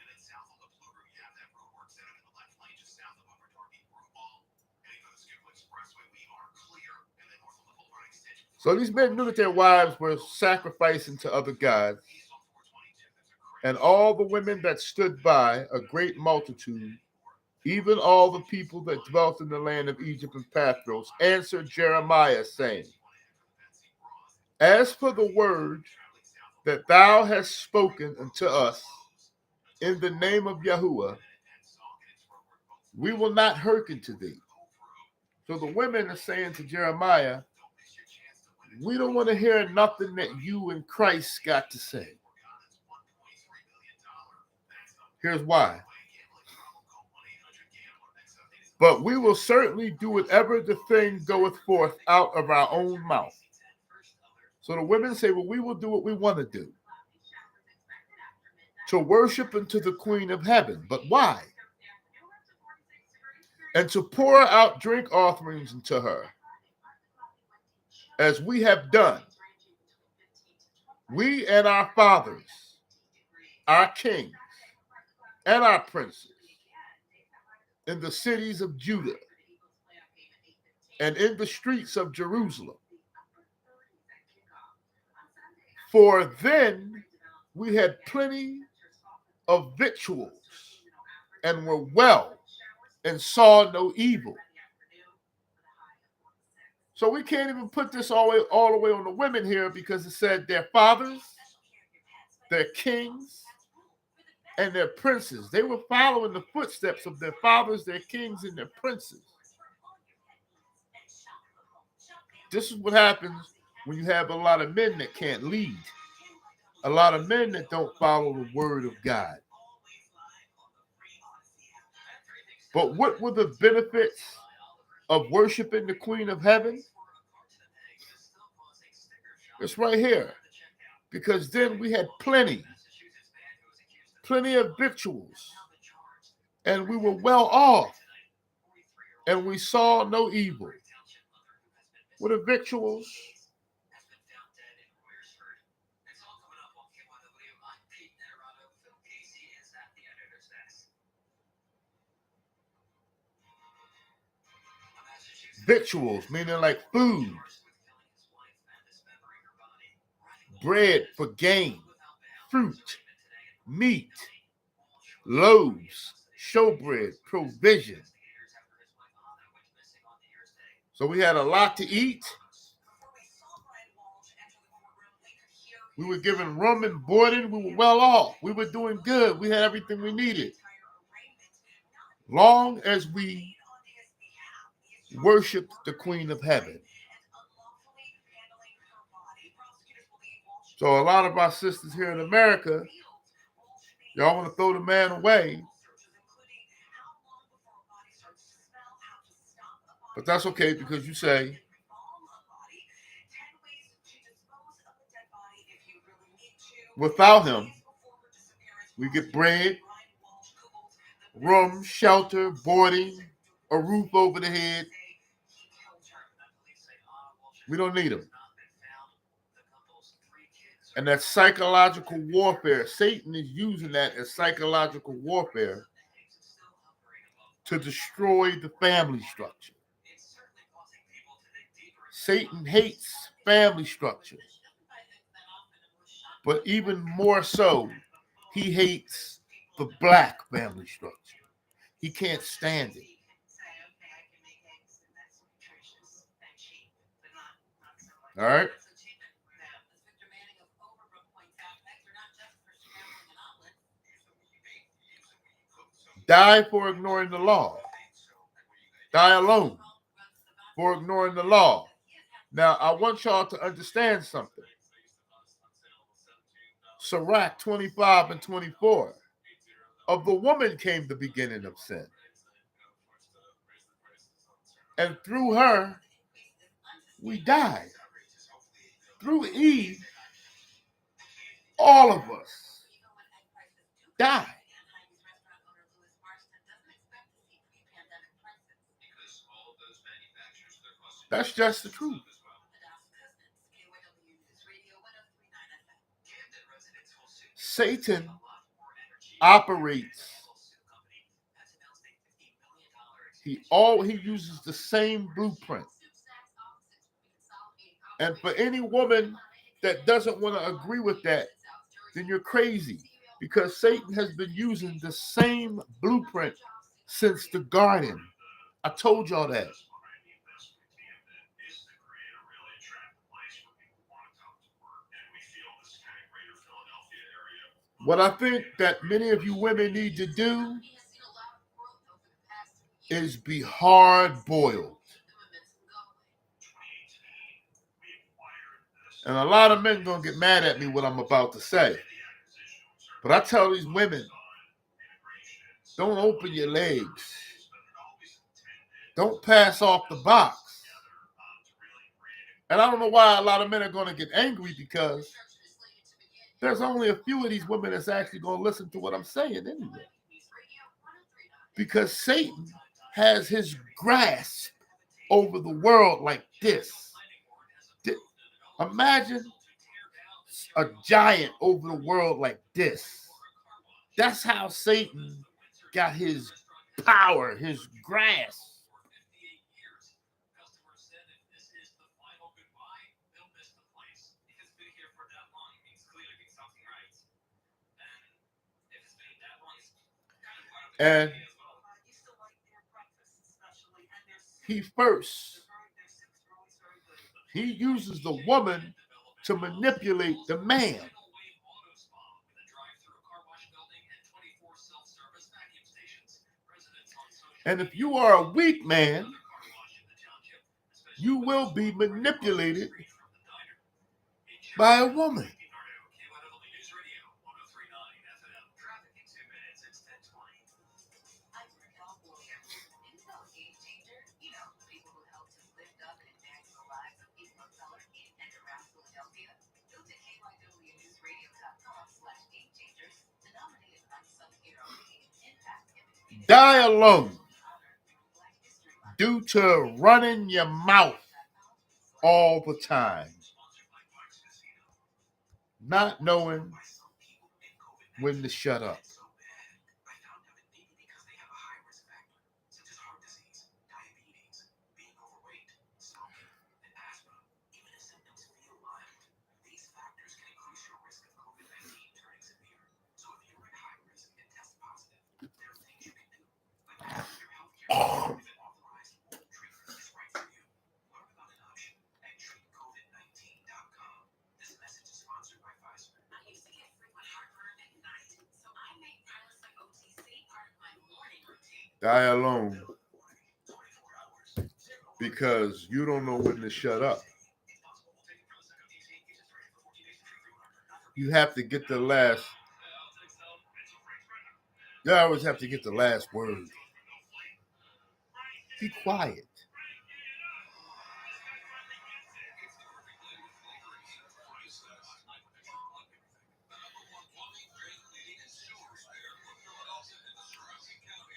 So these men knew that their wives were sacrificing to other gods, and all the women that stood by, a great multitude, even all the people that dwelt in the land of Egypt and Pathros, answered Jeremiah, saying, As for the word that thou hast spoken unto us in the name of Yahuwah, we will not hearken to thee. So the women are saying to Jeremiah, we don't want to hear nothing that you and Christ got to say. Here's why. But we will certainly do whatever the thing goeth forth out of our own mouth. So the women say, well, we will do what we want to do. To worship unto the Queen of Heaven. But why? And to pour out drink offerings unto her, as we have done. We and our fathers, our kings, and our princes, in the cities of Judah, and in the streets of Jerusalem. For then we had plenty of victuals, and were well, and saw no evil. So we can't even put this all the way on the women here, because it said their fathers, their kings, and their princes. They were following the footsteps of their fathers, their kings, and their princes. This is what happens when you have a lot of men that can't lead. A lot of men that don't follow the word of God. But what were the benefits of worshiping the Queen of Heaven? It's right here. Because then we had plenty of victuals, and we were well off, and we saw no evil. What are victuals? Victuals, meaning like food, bread for gain, fruit, meat, loaves, showbread, provision. So we had a lot to eat. We were given room and boarding. We were well off. We were doing good. We had everything we needed. Long as we worshiped the Queen of Heaven. So a lot of our sisters here in America, y'all want to throw the man away. But that's okay, because you say, without him, we get bread, room, shelter, boarding, a roof over the head. We don't need him. And that's psychological warfare. Satan is using that as psychological warfare to destroy the family structure. Satan hates family structure. But even more so, he hates the black family structure. He can't stand it. All right? Die for ignoring the law. Die alone for ignoring the law. Now, I want y'all to understand something. Sirach 25 and 24. Of the woman came the beginning of sin. And through her, we died. Through Eve, all of us died. That's just the truth. Satan operates. He uses the same blueprint. And for any woman that doesn't want to agree with that, then you're crazy. Because Satan has been using the same blueprint since the garden. I told y'all that. What I think that many of you women need to do is be hard boiled. And a lot of men gonna get mad at me what I'm about to say. But I tell these women, don't open your legs. Don't pass off the box. And I don't know why a lot of men are gonna get angry, because there's only a few of these women that's actually gonna listen to what I'm saying anyway. Because Satan has his grasp over the world like this. Imagine a giant over the world like this. That's how Satan got his power, his grasp. And he uses the woman to manipulate the man. And if you are a weak man, you will be manipulated by a woman. Die alone due to running your mouth all the time, not knowing when to shut up. Die alone because you don't know when to shut up. You have to get the last. You always have to get the last word. Be quiet.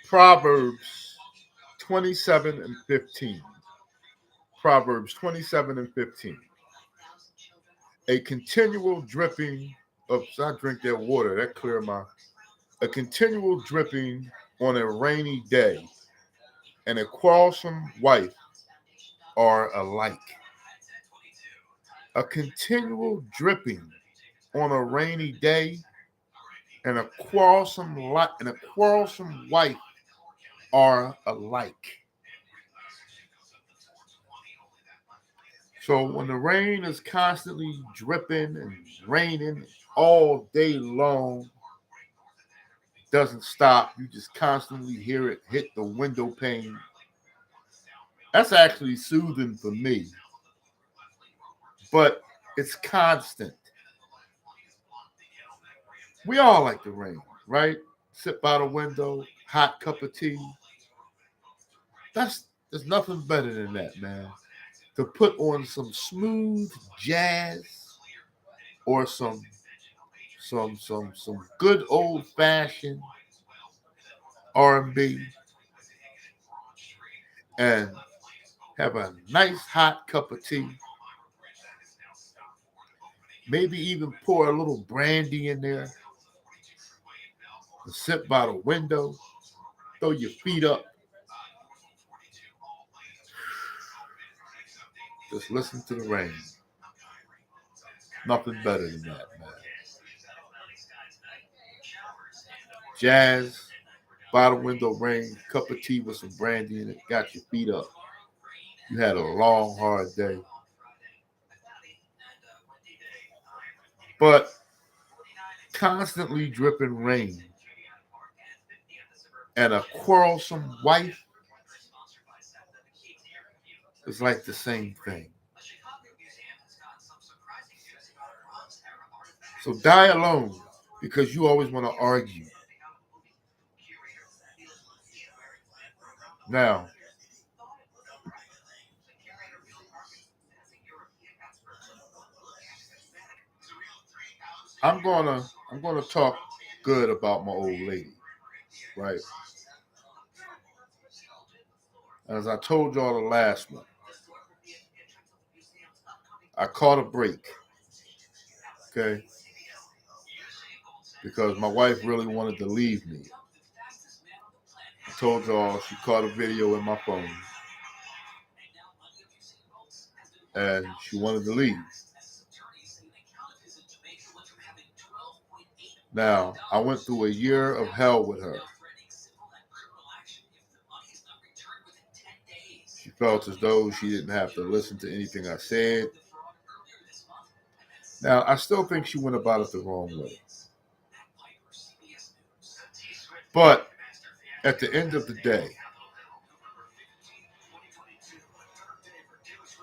Proverbs 27 and 15. Proverbs 27 and 15. A continual dripping of, so I drink that water, that clear my, a continual dripping on a rainy day and a quarrelsome wife are alike. A continual dripping on a rainy day and a quarrelsome wife are alike. So when the rain is constantly dripping and raining all day long, doesn't stop, you just constantly hear it hit the window pane. That's actually soothing for me. But it's constant. We all like the rain, right? Sit by the window, hot cup of tea. There's nothing better than that, man. To put on some smooth jazz or some good old fashioned R&B and have a nice hot cup of tea, maybe even pour a little brandy in there, and sit by the window, throw your feet up, just listen to the rain. Nothing better than that, man. Jazz, by the window, rain, cup of tea with some brandy in it, got your feet up. You had a long, hard day. But constantly dripping rain and a quarrelsome wife is like the same thing. So die alone because you always want to argue. Now, I'm gonna talk good about my old lady, right? As I told y'all the last one, I caught a break, okay? Because my wife really wanted to leave me. I told y'all she caught a video in my phone and she wanted to leave. Now, I went through a year of hell with her. She felt as though she didn't have to listen to anything I said. Now, I still think she went about it the wrong way. But at the end of the day,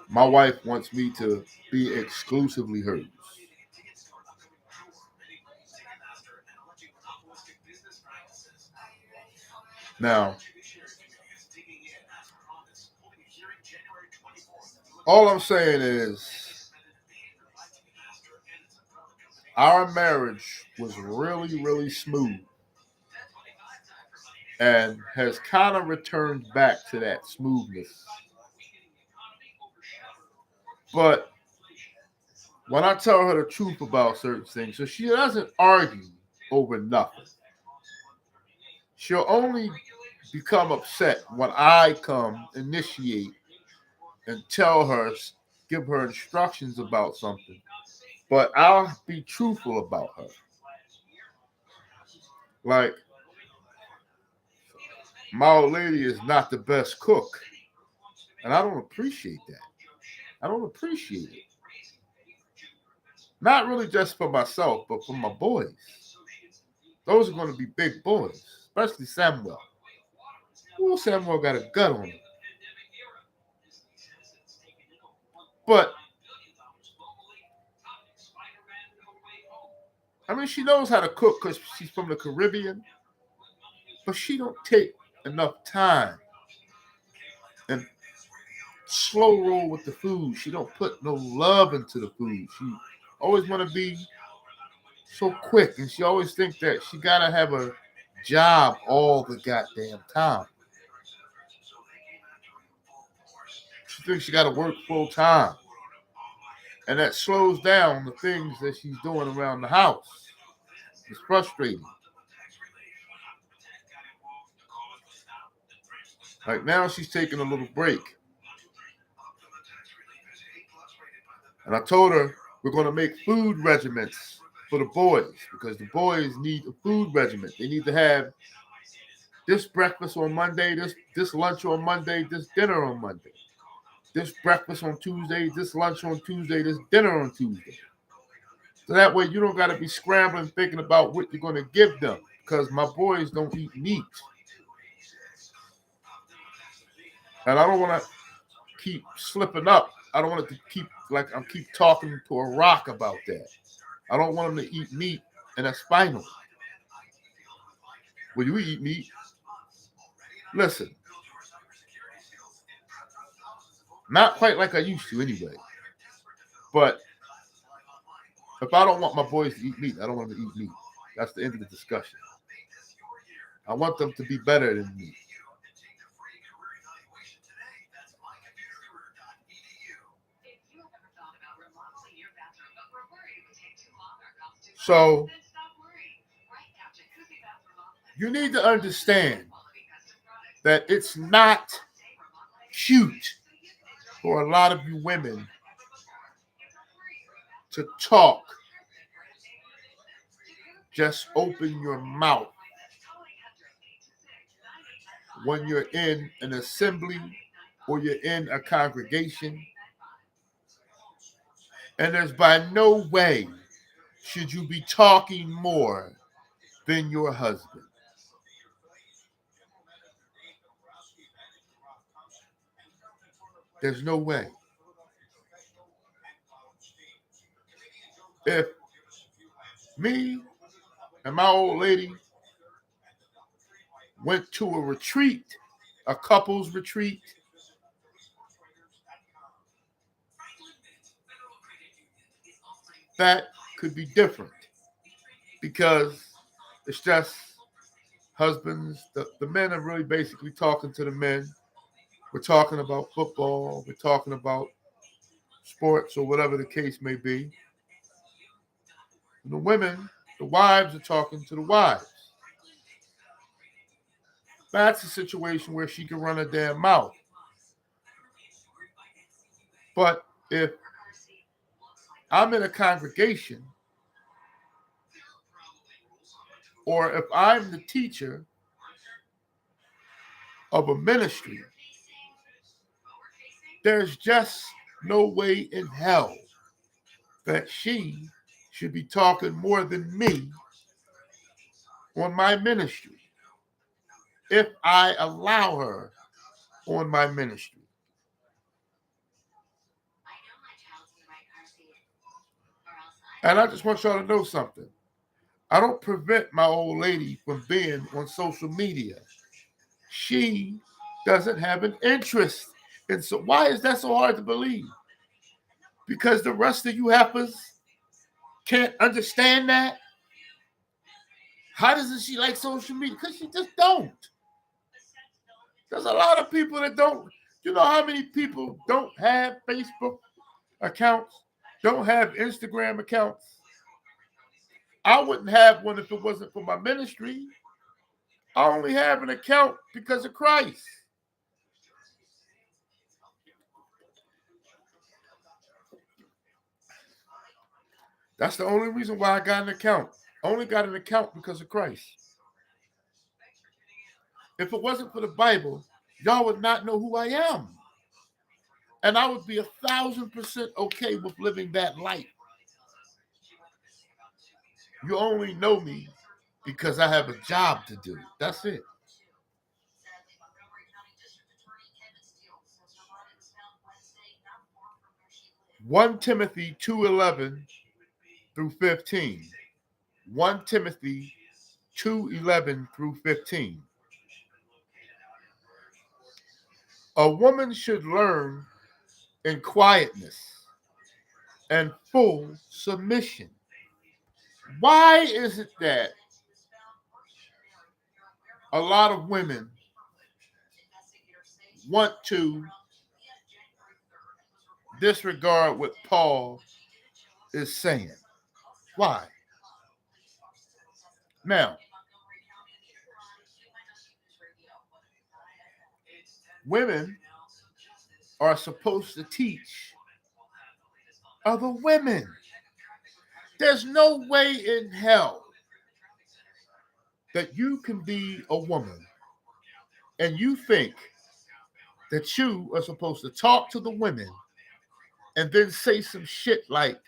my wife wants me to be exclusively hers. Now, all I'm saying is our marriage was really, really smooth and has kind of returned back to that smoothness. But when I tell her the truth about certain things, so she doesn't argue over nothing. She'll only become upset when I come initiate and tell her, give her instructions about something. But I'll be truthful about her. Like, my old lady is not the best cook. And I don't appreciate that. I don't appreciate it. Not really just for myself, but for my boys. Those are going to be big boys, especially Samuel. Ooh, Samuel got a gut on him. But, I mean, she knows how to cook because she's from the Caribbean. But she don't take enough time and slow roll with the food. She don't put no love into the food. She always want to be so quick, and she always think that she gotta have a job all the goddamn time. She thinks she gotta work full time, and that slows down the things that she's doing around the house. It's frustrating. Like now, she's taking a little break, and I told her we're gonna make food regiments for the boys because the boys need a food regiment. They need to have this breakfast on Monday, this lunch on Monday, this dinner on Monday. This breakfast on Tuesday, this lunch on Tuesday, this dinner on Tuesday. So that way you don't got to be scrambling thinking about what you're going to give them because my boys don't eat meat. And I don't want to keep slipping up. I don't want it to keep like I'm keep talking to a rock about that. I don't want them to eat meat and that's spinal. Well, you eat meat. Listen, not quite like I used to anyway. But if I don't want my boys to eat meat, I don't want them to eat meat. That's the end of the discussion. I want them to be better than me. So you need to understand that it's not cute for a lot of you women to talk. Just open your mouth when you're in an assembly or you're in a congregation. And there's by no way should you be talking more than your husband. There's no way. If me and my old lady went to a retreat, a couples retreat, that could be different because it's just husbands. The men are really basically talking to the men. We're talking about football. We're talking about sports or whatever the case may be. And the women, the wives, are talking to the wives. That's a situation where she can run her damn mouth. But if I'm in a congregation or if I'm the teacher of a ministry, there's just no way in hell that she should be talking more than me on my ministry if I allow her on my ministry. And I just want y'all to know something. I don't prevent my old lady from being on social media. She doesn't have an interest. And so why is that so hard to believe? Because the rest of you heifers can't understand that. How doesn't she like social media? Because she just don't. There's a lot of people that don't. You know how many people don't have Facebook accounts, don't have Instagram accounts? I wouldn't have one if it wasn't for my ministry. I only have an account because of Christ. That's the only reason why I got an account. I only got an account because of Christ. If it wasn't for the Bible, y'all would not know who I am. And I would be 1,000% okay with living that life. You only know me because I have a job to do. That's it. 1 Timothy 2:11 through 15. 1 Timothy 2:11 through 15. A woman should learn in quietness and full submission. Why is it that a lot of women want to disregard what Paul is saying? Why? Now, women are supposed to teach other women. There's no way in hell that you can be a woman and you think that you are supposed to talk to the women and then say some shit like,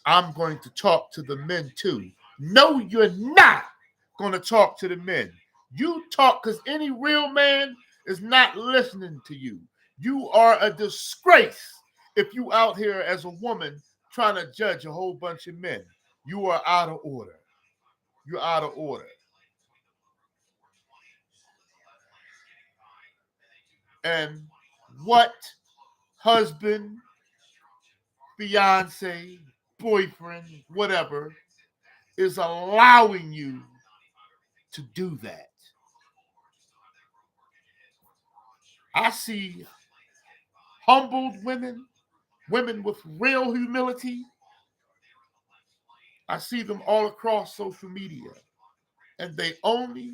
I'm going to talk to the men too. No, you're not going to talk to the men. You talk because any real man is not listening to you. You are a disgrace if you out here as a woman trying to judge a whole bunch of men. You are out of order. You're out of order. And what husband, fiance, boyfriend, whatever, is allowing you to do that? I see humbled women, women with real humility, I see them all across social media, and they only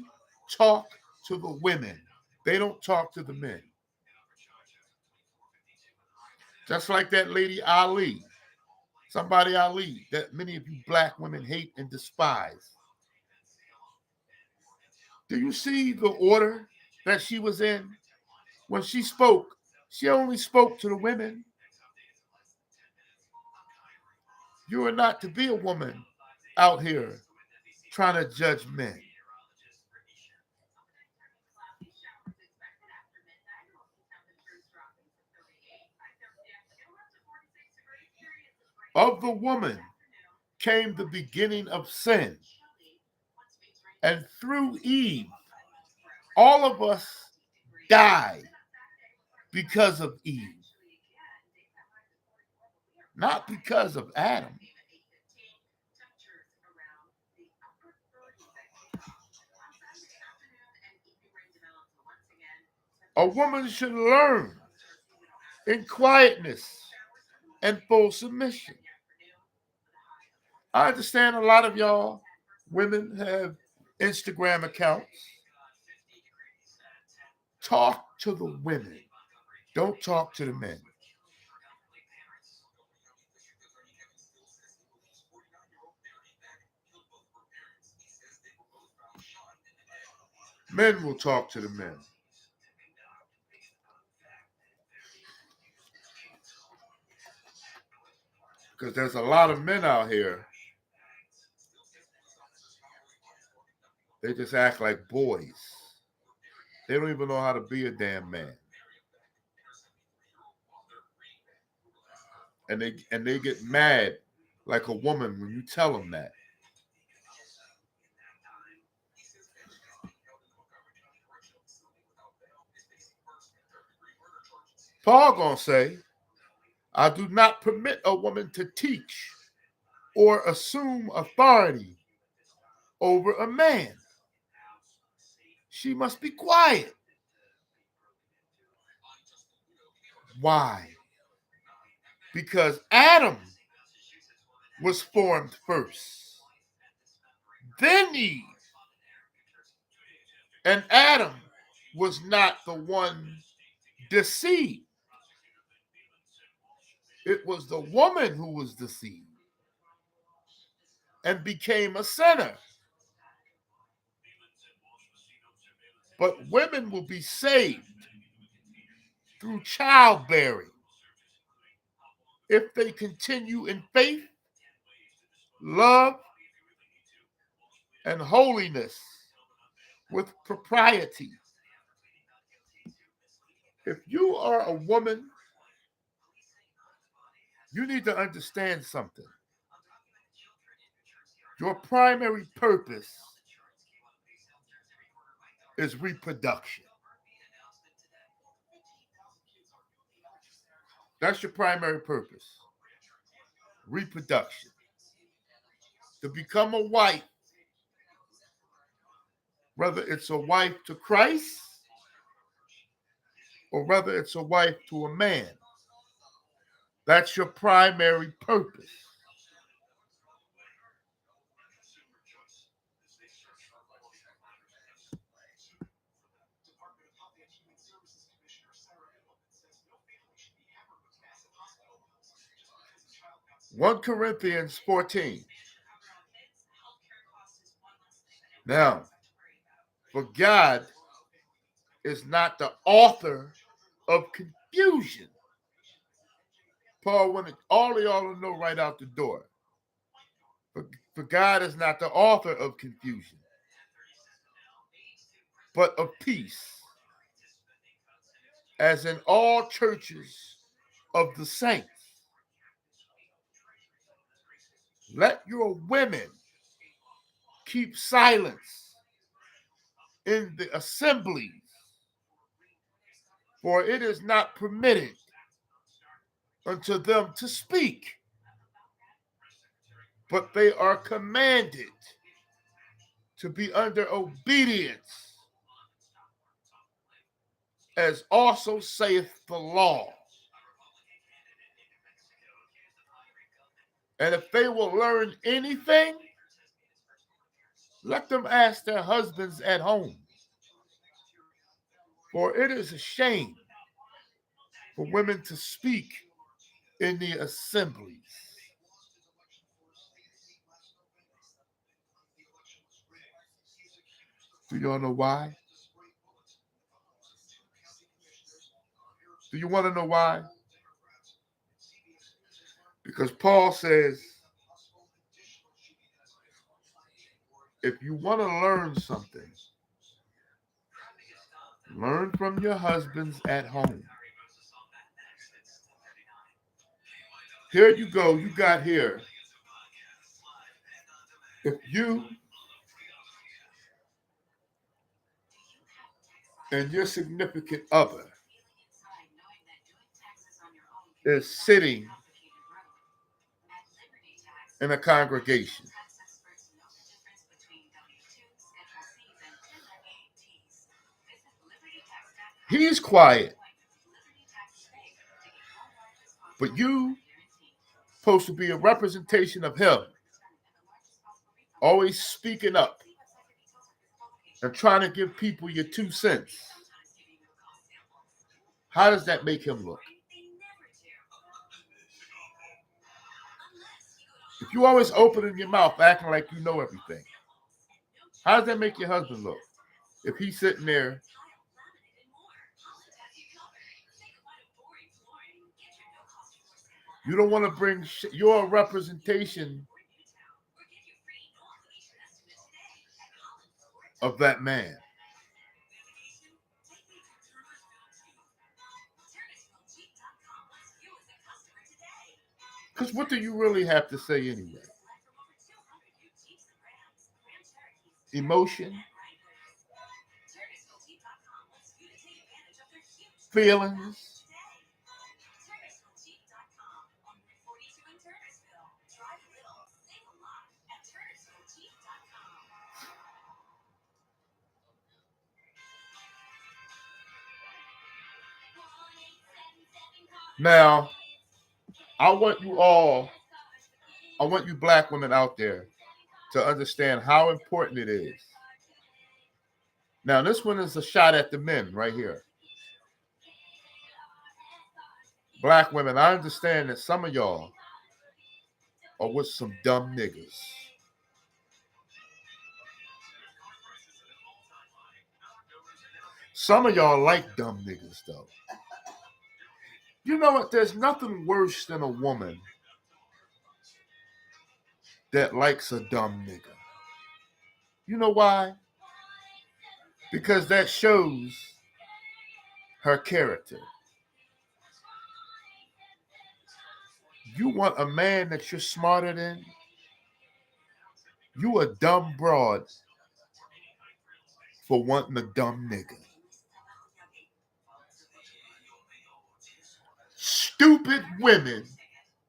talk to the women. They don't talk to the men. Just like that lady Ali, somebody Ali, that many of you black women hate and despise. Do you see the order that she was in? When she spoke, she only spoke to the women. You are not to be a woman out here trying to judge men. Of the woman came the beginning of sin. And through Eve, all of us died because of Eve, not because of Adam. A woman should learn in quietness and full submission. I understand a lot of y'all women have Instagram accounts. Talk to the women. Don't talk to the men. Men will talk to the men. Because there's a lot of men out here, they just act like boys. They don't even know how to be a damn man. And they get mad like a woman when you tell them that. Paul gonna say, I do not permit a woman to teach or assume authority over a man. She must be quiet. Why? Because Adam was formed first, then Eve. And Adam was not the one deceived. It was the woman who was deceived and became a sinner. But women will be saved through childbearing if they continue in faith, love, and holiness with propriety. If you are a woman, you need to understand something. Your primary purpose is reproduction. That's your primary purpose. Reproduction. To become a wife, whether it's a wife to Christ or whether it's a wife to a man, that's your primary purpose. One Corinthians 14. Now, for God is not the author of confusion. Paul wanted all of y'all to know right out the door. For God is not the author of confusion, but of peace, as in all churches of the saints. Let your women keep silence in the assemblies, for it is not permitted unto them to speak, but they are commanded to be under obedience, as also saith the law. And if they will learn anything, let them ask their husbands at home. For it is a shame for women to speak in the assemblies. Do y'all know why? Do you want to know why? Because Paul says, if you want to learn something, learn from your husbands at home. Here you go. You got here. If you and your significant other is sitting in a congregation, he's quiet, but you supposed to be a representation of him, always speaking up and trying to give people your 2 cents. How does that make him look? If you always opening your mouth acting like you know everything, how does that make your husband look? If he's sitting there you don't want to bring your representation of that man. Because what do you really have to say anyway? Emotion, feelings. Now, I want you black women out there to understand how important it is. Now, this one is a shot at the men right here. Black women, I understand that some of y'all are with some dumb niggas. Some of y'all like dumb niggas, though. You know what? There's nothing worse than a woman that likes a dumb nigga. You know why? Because that shows her character. You want a man that you're smarter than? You a dumb broad for wanting a dumb nigga. Stupid women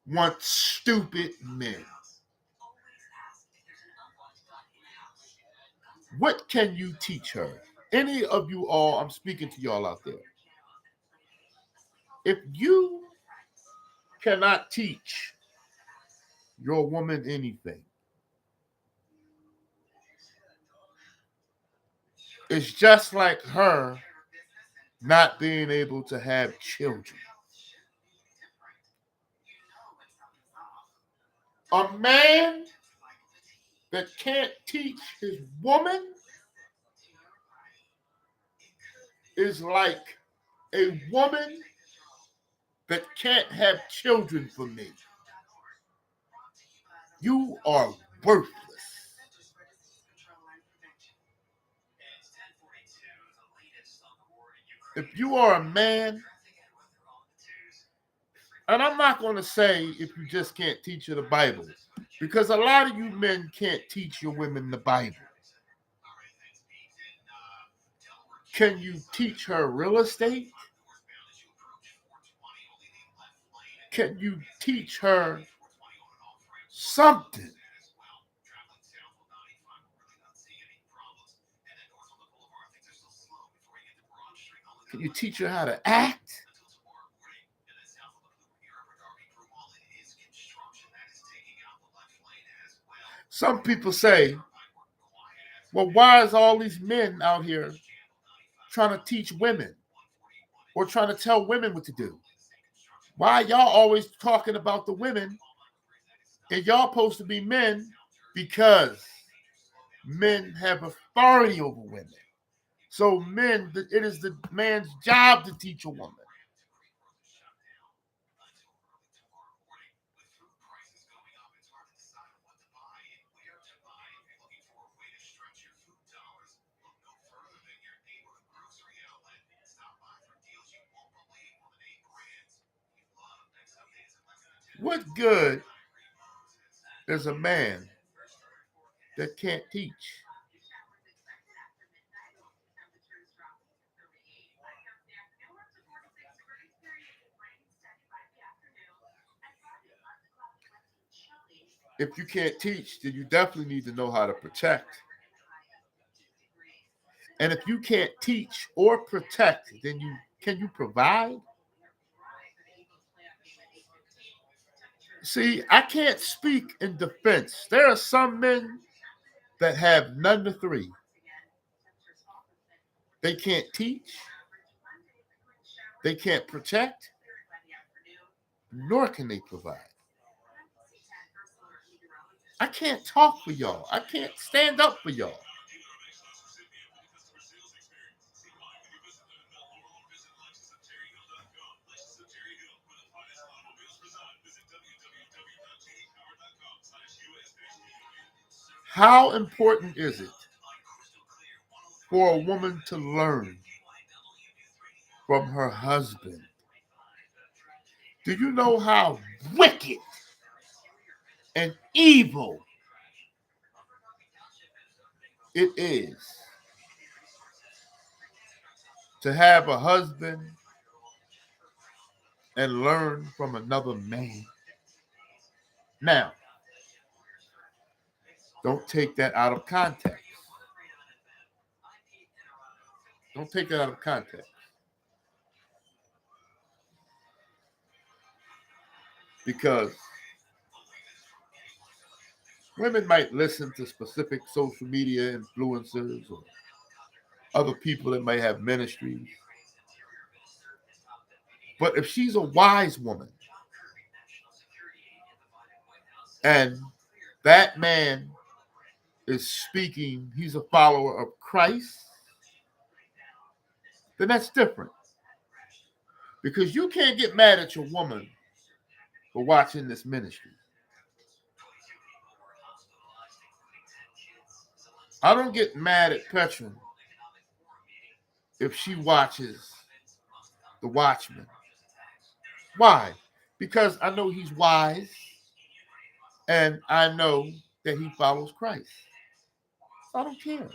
want stupid men. What can you teach her? Any of you all, I'm speaking to y'all out there. If you cannot teach your woman anything, it's just like her not being able to have children. A man that can't teach his woman is like a woman that can't have children for me. You are worthless. If you are a man, and I'm not going to say if you just can't teach her the Bible, because a lot of you men can't teach your women the Bible. Can you teach her real estate? Can you teach her something? Can you teach her how to act? Some people say, well, why is all these men out here trying to teach women or trying to tell women what to do? Why y'all always talking about the women and y'all supposed to be men? Because men have authority over women. So men, it is the man's job to teach a woman. What good is a man that can't teach? If you can't teach, then you definitely need to know how to protect. And if you can't teach or protect, then can you provide? See, I can't speak in defense. There are some men that have none of the three. They can't teach, they can't protect, nor can they provide. I can't talk for y'all. I can't stand up for y'all. How important is it for a woman to learn from her husband? Do you know how wicked and evil it is to have a husband and learn from another man? Now, don't take that out of context. Don't take that out of context. Because women might listen to specific social media influencers or other people that may have ministries. But if she's a wise woman and that man is speaking, he's a follower of Christ, then that's different. Because you can't get mad at your woman for watching this ministry. I don't get mad at Petra if she watches The Watchmen. Why? Because I know he's wise and I know that he follows Christ. I don't care.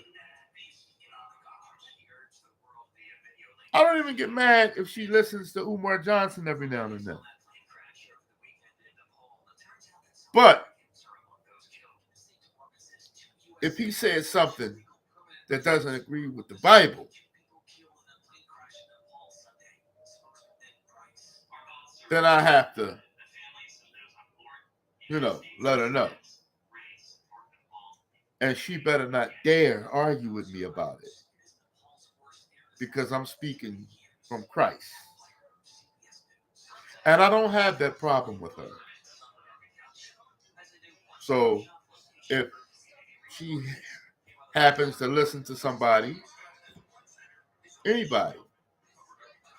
I don't even get mad if she listens to Umar Johnson every now and then. But if he says something that doesn't agree with the Bible, then I have to, let her know. And she better not dare argue with me about it because I'm speaking from Christ. And I don't have that problem with her. So if she happens to listen to somebody, anybody,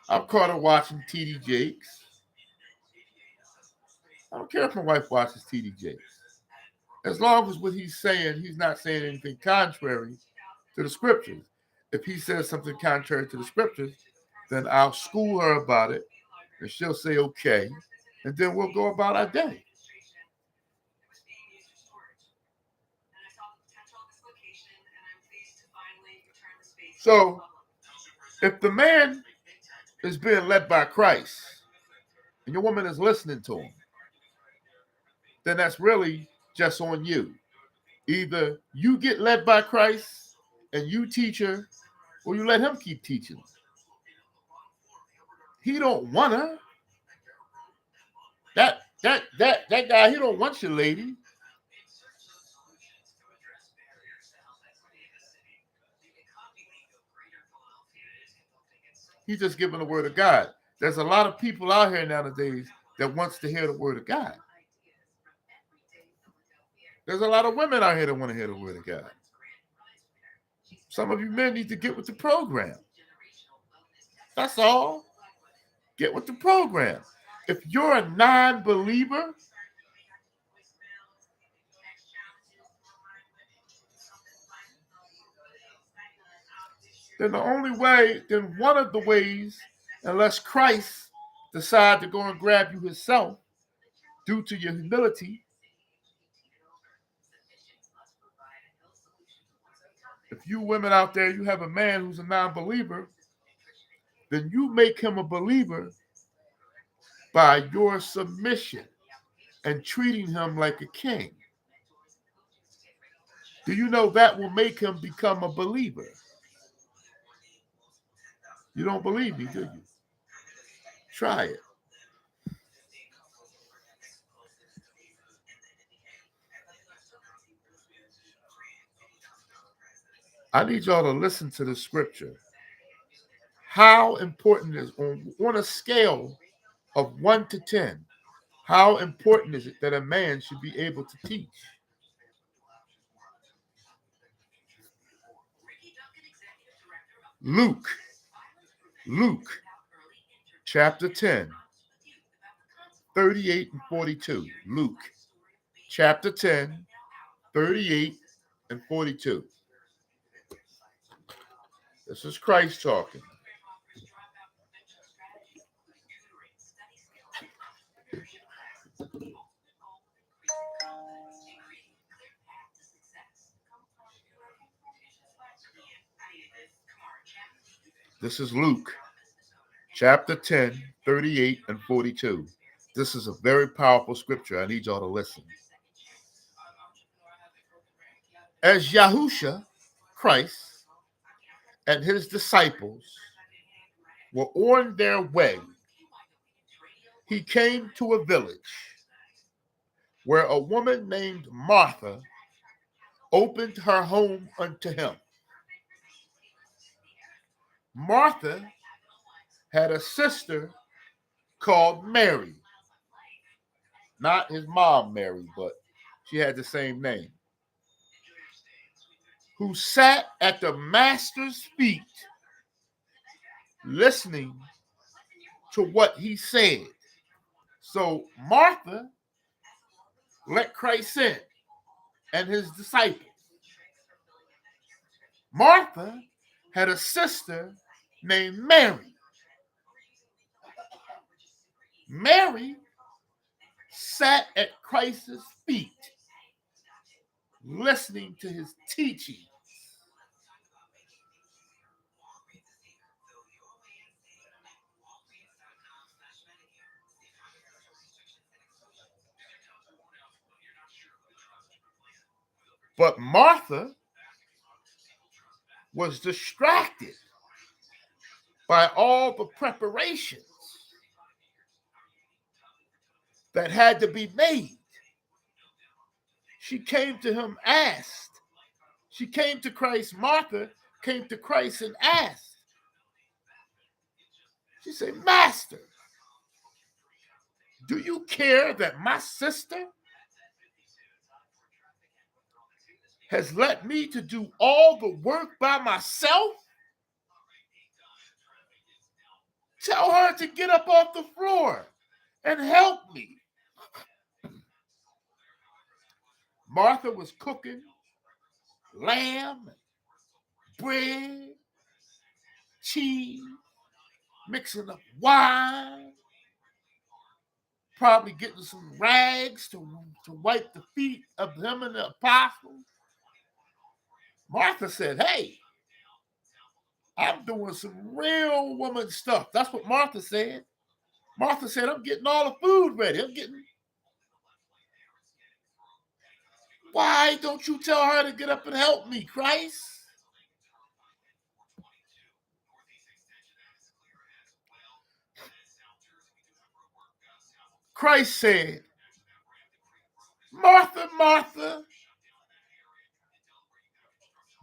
I've caught her watching TD Jakes. I don't care if my wife watches TD Jakes. As long as what he's saying, he's not saying anything contrary to the scriptures. If he says something contrary to the scriptures, then I'll school her about it, and she'll say, okay, and then we'll go about our day. So, if the man is being led by Christ, and your woman is listening to him, then that's really just on you. Either you get led by Christ and you teach her, or you let him keep teaching. He don't want her. That guy, he don't want your lady. He's just giving the word of God. There's a lot of people out here nowadays that wants to hear the word of God. There's a lot of women out here that want to hear the word of God. Some of you men need to get with the program. That's all. Get with the program. If you're a non-believer, then one of the ways, unless Christ decide to go and grab you himself due to your humility, if you women out there, you have a man who's a non-believer, then you make him a believer by your submission and treating him like a king. Do you know that will make him become a believer? You don't believe me, do you? Try it. I need y'all to listen to the scripture. How important is on a scale of 1 to 10, how important is it that a man should be able to teach? Luke chapter 10, 38 and 42. Luke chapter 10, 38 and 42. This is Christ talking. This is Luke chapter 10, 38 and 42. This is a very powerful scripture. I need y'all to listen. As Yahusha, Christ, and his disciples were on their way, he came to a village where a woman named Martha opened her home unto him. Martha had a sister called Mary. Not his mom, Mary, but she had the same name. Who sat at the master's feet listening to what he said. So Martha let Christ in and his disciples. Martha had a sister named Mary. Mary sat at Christ's feet listening to his teaching. But Martha was distracted by all the preparations that had to be made. She came to him, asked. She came to Christ. Martha came to Christ and asked. She said, Master, do you care that my sister has let me to do all the work by myself? Tell her to get up off the floor and help me. Martha was cooking lamb, bread, cheese, mixing up wine, probably getting some rags to wipe the feet of him and the apostles. Martha said, hey, I'm doing some real woman stuff. That's what Martha said. Martha said, I'm getting all the food ready. Why don't you tell her to get up and help me, Christ? Christ said, Martha, Martha.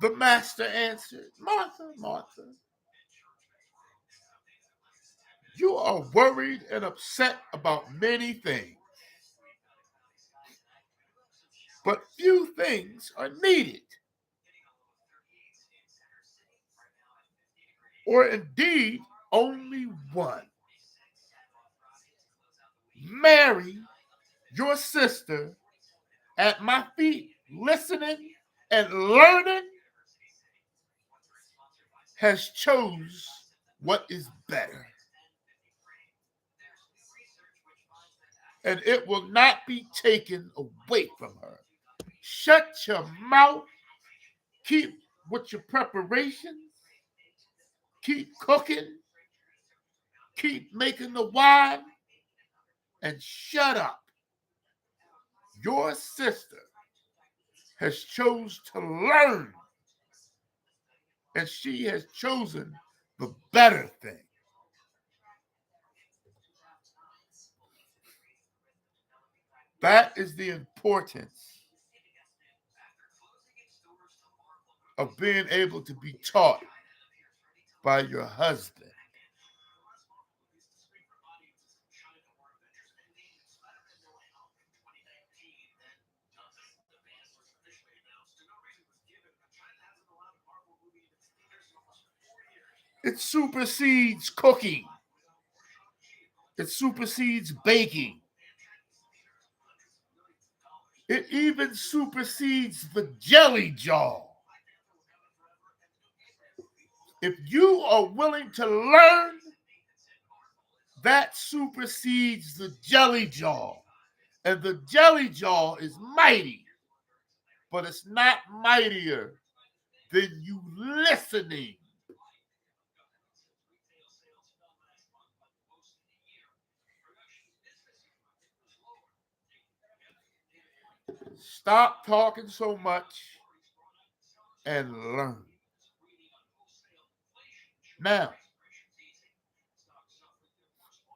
The master answered, Martha, Martha. You are worried and upset about many things, but few things are needed, or indeed only one. Mary, your sister, at my feet, listening and learning, has chose what is better. And it will not be taken away from her. Shut your mouth. Keep with your preparations. Keep cooking. Keep making the wine. And shut up. Your sister has chose to learn. And she has chosen the better thing. That is the importance of being able to be taught by your husband. It supersedes cooking. It supersedes baking. It even supersedes the jelly jar. If you are willing to learn, that supersedes the jelly jar. And the jelly jar is mighty, but it's not mightier than you listening. Stop talking so much and learn. Now,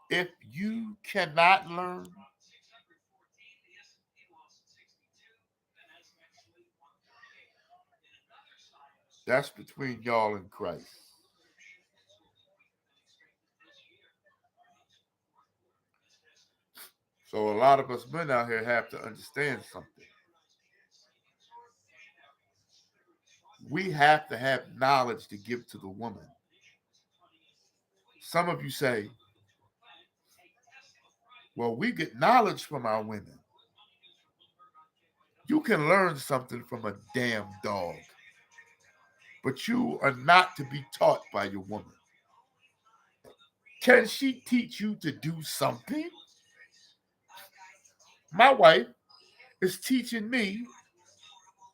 if you cannot learn, that's between y'all and Christ. So a lot of us men out here have to understand something. We have to have knowledge to give to the woman. Some of you say, well, we get knowledge from our women. You can learn something from a damn dog, but you are not to be taught by your woman. Can she teach you to do something? My wife is teaching me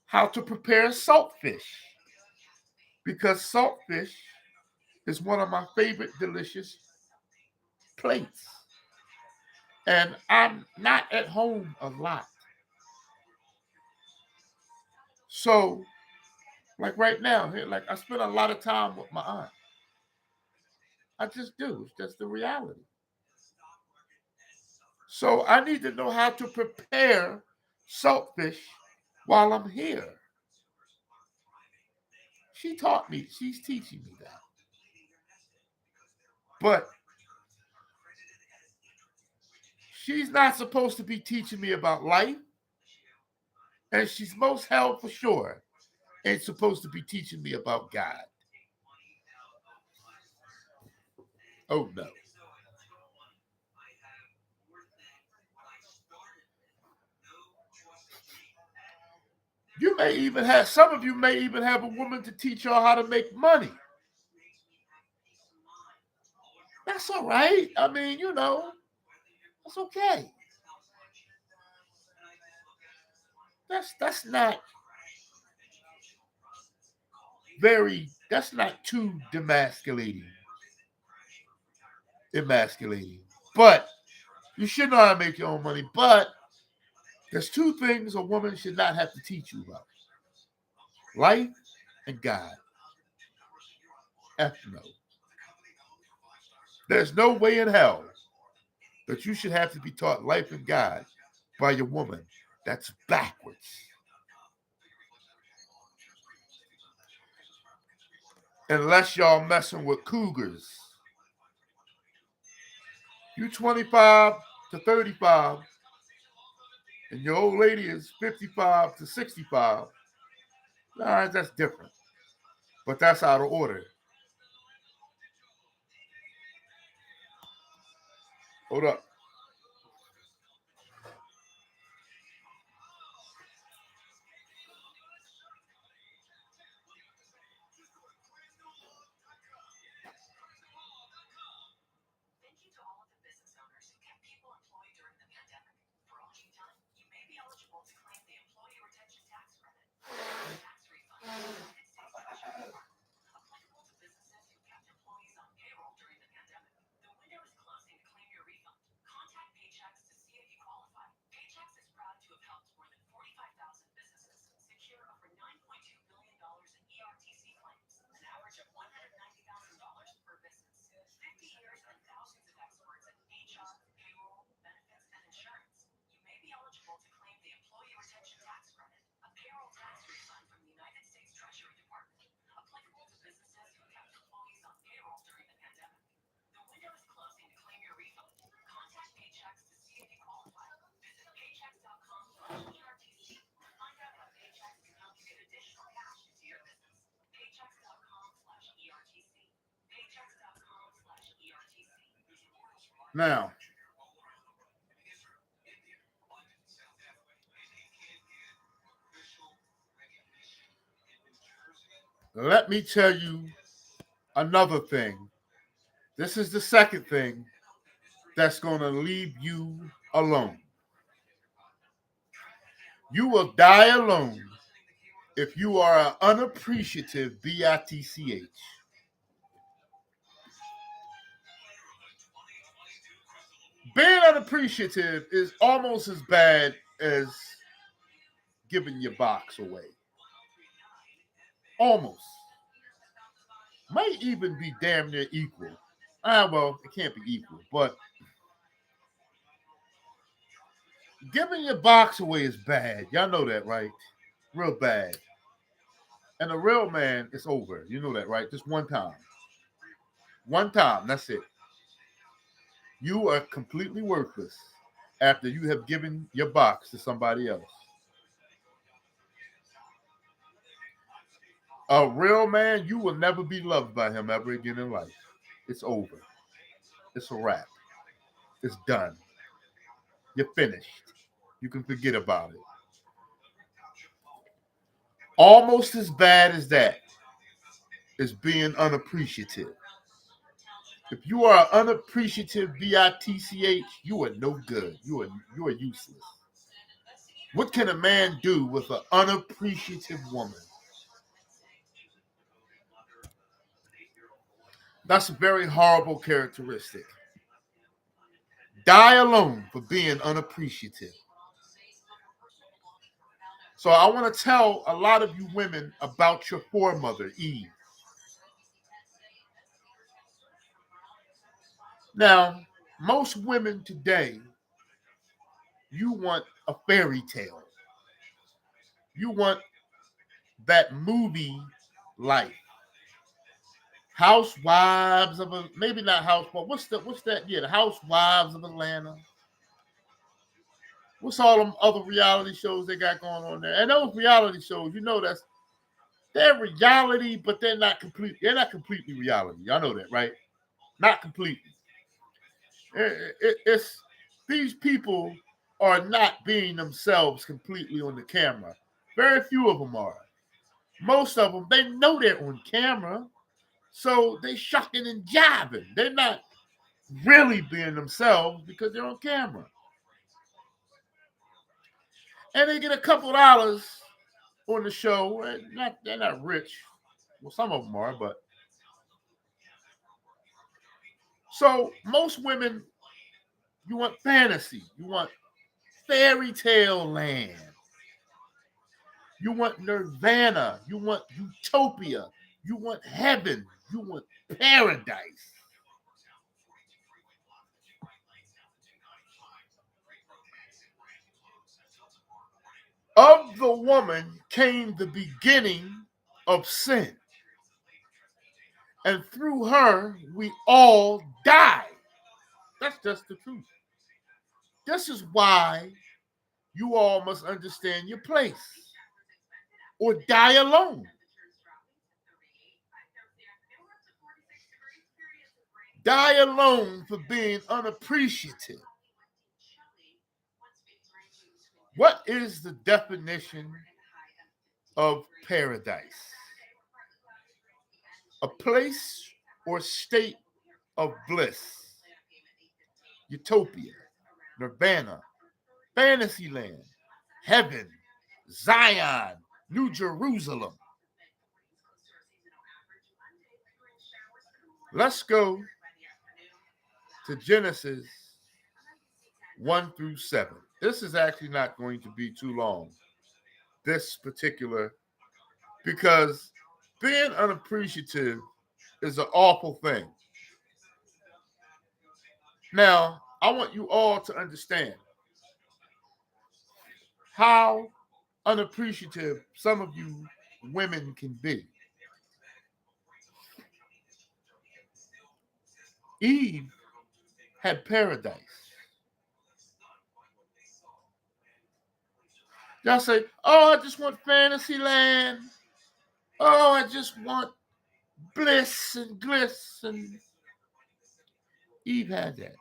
how to prepare saltfish because saltfish is one of my favorite delicious plates. And I'm not at home a lot. So, like right now, like I spend a lot of time with my aunt. I just do. It's just the reality. So I need to know how to prepare saltfish while I'm here. She taught me. She's teaching me that. But she's not supposed to be teaching me about life. And she's most held for sure ain't supposed to be teaching me about God. Oh no. You may even have, some of you may even have a woman to teach y'all how to make money. That's all right. I mean, that's okay. That's not that's not too emasculating. But you should know how to make your own money. But there's two things a woman should not have to teach you about: life and God. F no. There's no way in hell that you should have to be taught life and God by your woman. That's backwards. Unless y'all messing with cougars. You 25 to 35, and your old lady is 55 to 65. All right, that's different. But that's out of order. Hold up. Now, let me tell you another thing. This is the second thing that's going to leave you alone. You will die alone if you are an unappreciative bitch. Being unappreciative is almost as bad as giving your box away. Almost. Might even be damn near equal. Well, it can't be equal, but giving your box away is bad. Y'all know that, right? Real bad. And a real man, it's over. You know that, right? Just one time. One time, that's it. You are completely worthless after you have given your box to somebody else. A real man, you will never be loved by him ever again in life. It's over. It's a wrap. It's done. You're finished. You can forget about it. Almost as bad as that is being unappreciative. If you are unappreciative bitch, you are no good. You are useless. What can a man do with an unappreciative woman? That's a very horrible characteristic. Die alone for being unappreciative. So I want to tell a lot of you women about your foremother, Eve. Now, most women today, you want a fairy tale. You want that movie life. Housewives of a maybe not housewives. What's that? Yeah, the Housewives of Atlanta. What's all them other reality shows they got going on there? And those reality shows, they're reality, but they're not complete. They're not completely reality. Y'all know that, right? Not completely. It's these people are not being themselves completely on the camera. Very few of them are. Most of them, they know they're on camera, so they shucking and jiving. They're not really being themselves because they're on camera. And they get a couple dollars on the show. They're not rich. Well, some of them are, but so most women, you want fantasy, you want fairy tale land, you want nirvana, you want utopia, you want heaven, you want paradise. Of the woman came the beginning of sin. And through her, we all die. That's just the truth. This is why you all must understand your place or die alone. Die alone for being unappreciative. What is the definition of paradise? A place or state of bliss, utopia, nirvana, fantasyland, heaven, Zion, New Jerusalem. Let's go to Genesis 1 through 7. This is actually not going to be too long, this particular, because being unappreciative is an awful thing. Now, I want you all to understand how unappreciative some of you women can be. Eve had paradise. Y'all say, oh, I just want fantasy land. Oh, I just want bliss and gliss. And Eve had that.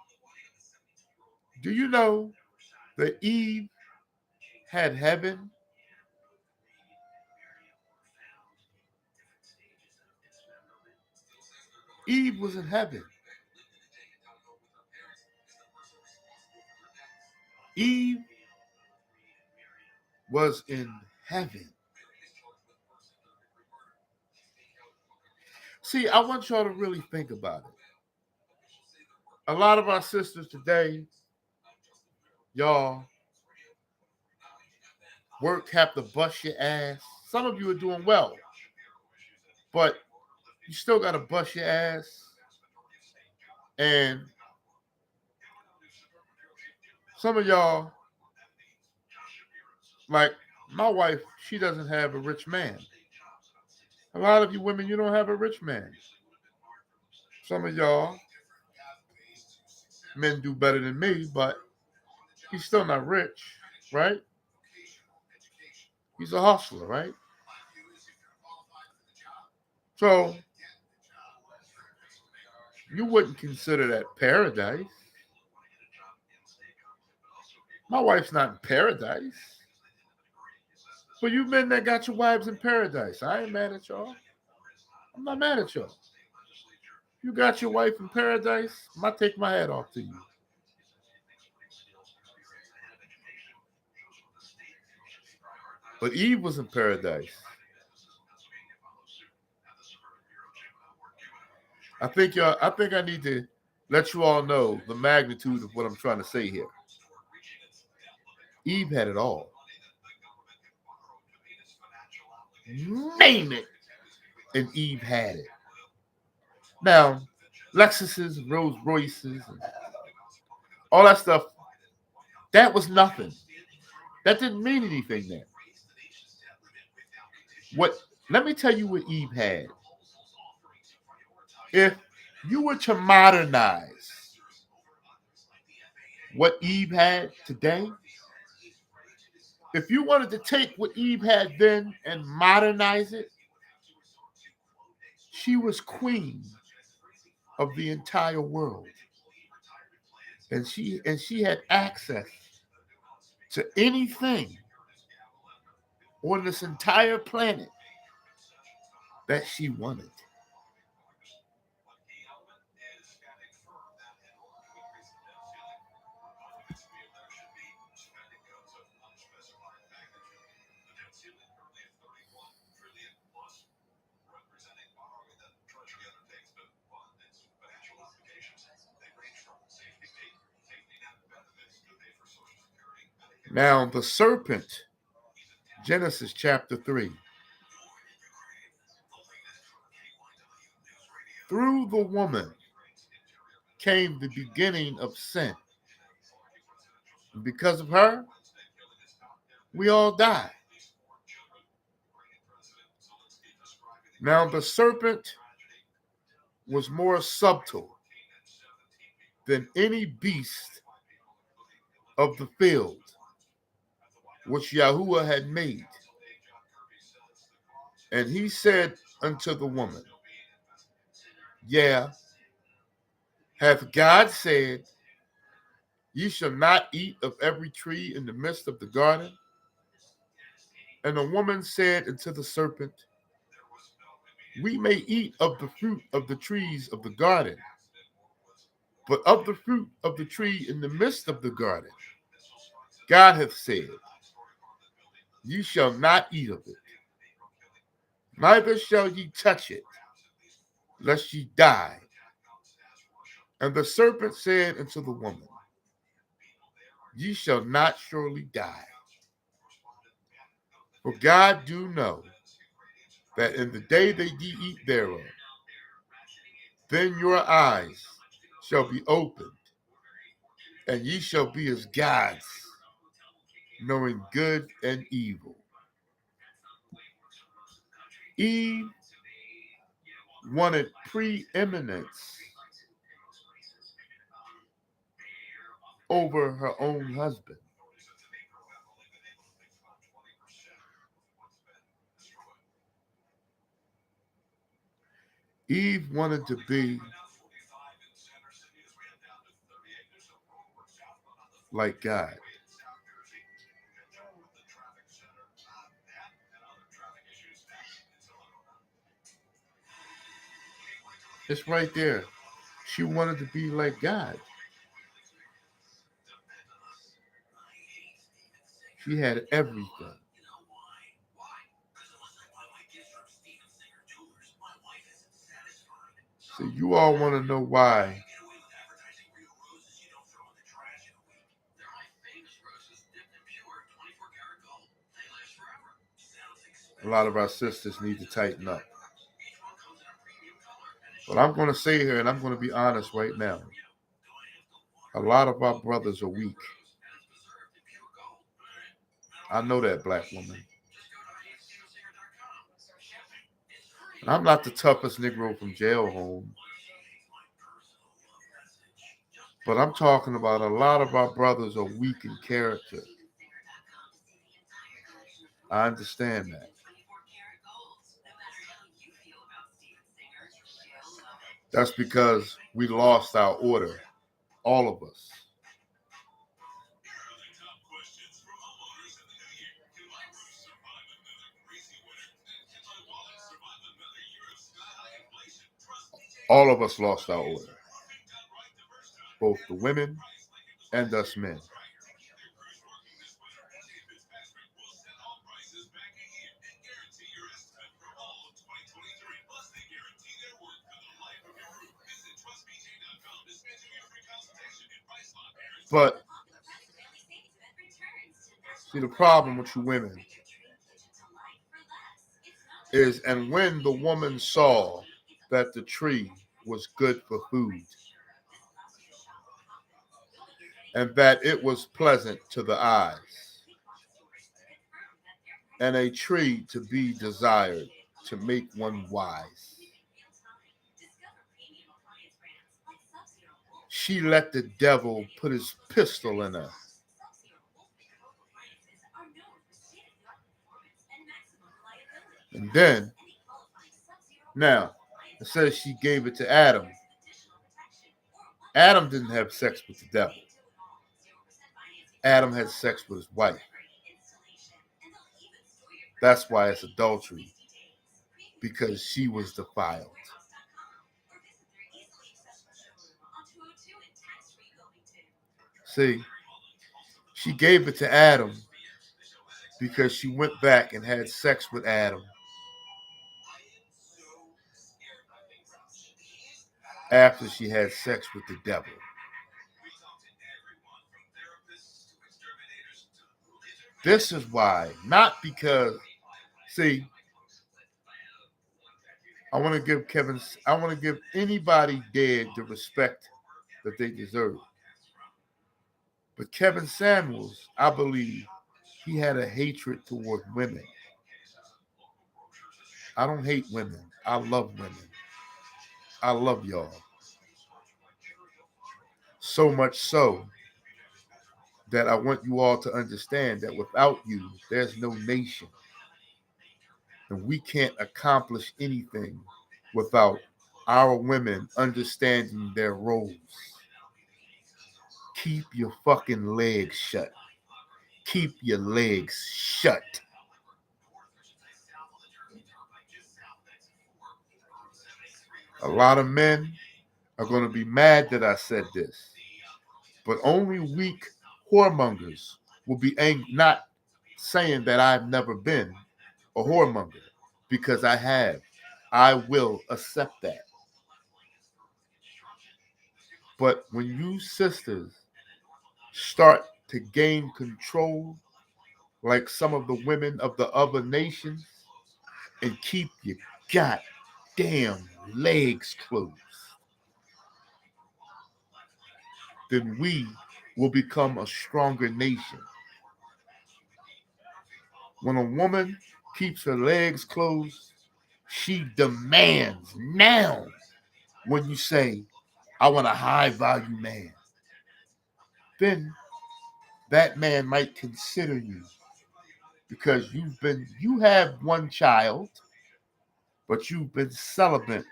Do you know that Eve had heaven? Eve was in heaven. Eve was in heaven. See, I want y'all to really think about it. A lot of our sisters today, y'all, have to bust your ass. Some of you are doing well, but you still got to bust your ass. And some of y'all, like my wife, she doesn't have a rich man. A lot of you women, you don't have a rich man. Some of y'all men do better than me, but he's still not rich, right? He's a hustler, right? So you wouldn't consider that paradise. My wife's not in paradise. But you men that got your wives in paradise, I ain't mad at y'all. I'm not mad at y'all. You got your wife in paradise, I take my hat off to you. But Eve was in paradise. I think I need to let you all know the magnitude of what I'm trying to say here. Eve had it all. Name it. And Eve had it. Now, Lexuses, Rolls Royces, and all that stuff, that was nothing. That didn't mean anything then. Let me tell you what Eve had. If you were to modernize what Eve had today, if you wanted to take what Eve had then and modernize it, she was queen of the entire world. And she had access to anything on this entire planet that she wanted. Now, the serpent, Genesis chapter 3. Through the woman came the beginning of sin. And because of her, we all die. Now, the serpent was more subtle. than any beast of the field which Yahuwah had made. And he said unto the woman, Yeah, hath God said, Ye shall not eat of every tree in the midst of the garden? And the woman said unto the serpent, We may eat of the fruit of the trees of the garden, but of the fruit of the tree in the midst of the garden, God hath said, Ye shall not eat of it, neither shall ye touch it, lest ye die. And the serpent said unto the woman, Ye shall not surely die. For God do know that in the day that ye eat thereof, then your eyes shall be opened, and ye shall be as gods, knowing good and evil. Eve wanted preeminence over her own husband. Eve wanted to be like God. It's right there. She wanted to be like God. She had everything. So you all want to know why a lot of our sisters need to tighten up. But I'm going to say here, and I'm going to be honest right now, a lot of our brothers are weak. I know that, black woman. I'm not the toughest Negro from jail home. But I'm talking about a lot of our brothers are weak in character. I understand that. That's because we lost our order. All of us. All of us lost our order. Both the women and us men. But see, the problem with you women is, and when the woman saw that the tree was good for food, and that it was pleasant to the eyes, and a tree to be desired to make one wise, she let the devil put his pistol in her. And then, now, it says she gave it to Adam. Adam didn't have sex with the devil. Adam had sex with his wife. That's why it's adultery, because she was defiled. See, she gave it to Adam because she went back and had sex with Adam after she had sex with the devil. This is why, not because, see, I want to give anybody dead the respect that they deserve. But Kevin Samuels, I believe, he had a hatred toward women. I don't hate women. I love women. I love y'all. So much so that I want you all to understand that without you, there's no nation. And we can't accomplish anything without our women understanding their roles. Keep your fucking legs shut. Keep your legs shut. A lot of men are going to be mad that I said this, but only weak whoremongers will be angry, not saying that I've never been a whoremonger, because I have. I will accept that. But when you sisters start to gain control, like some of the women of the other nations, and keep your goddamn legs closed, then we will become a stronger nation. When a woman keeps her legs closed, she demands now when you say, I want a high value man. Then that man might consider you because you have one child, but you've been celibate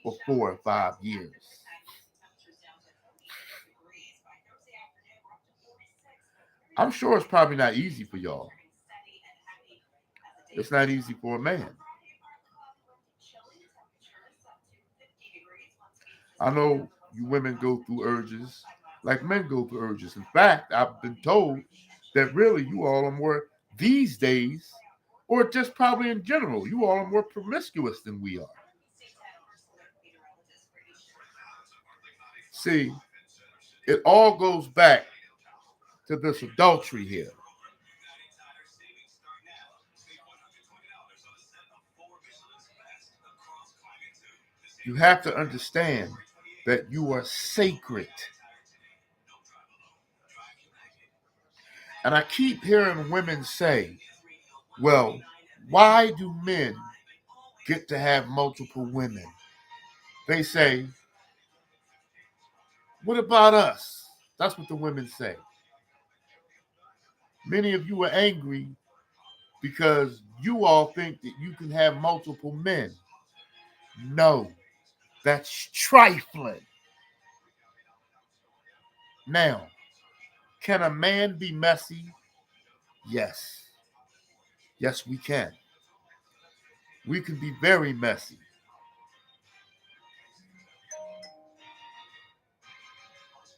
for 4 or 5 years. I'm sure it's probably not easy for y'all. It's not easy for a man. I know you women go through urges like men go through urges. In fact, I've been told that really you all are more these days, or just probably in general, you all are more promiscuous than we are. See, it all goes back to this adultery here. You have to understand that you are sacred. And I keep hearing women say, well, why do men get to have multiple women? They say, what about us? That's what the women say. Many of you are angry because you all think that you can have multiple men. No, that's trifling. Now, can a man be messy? Yes. Yes, we can. We can be very messy.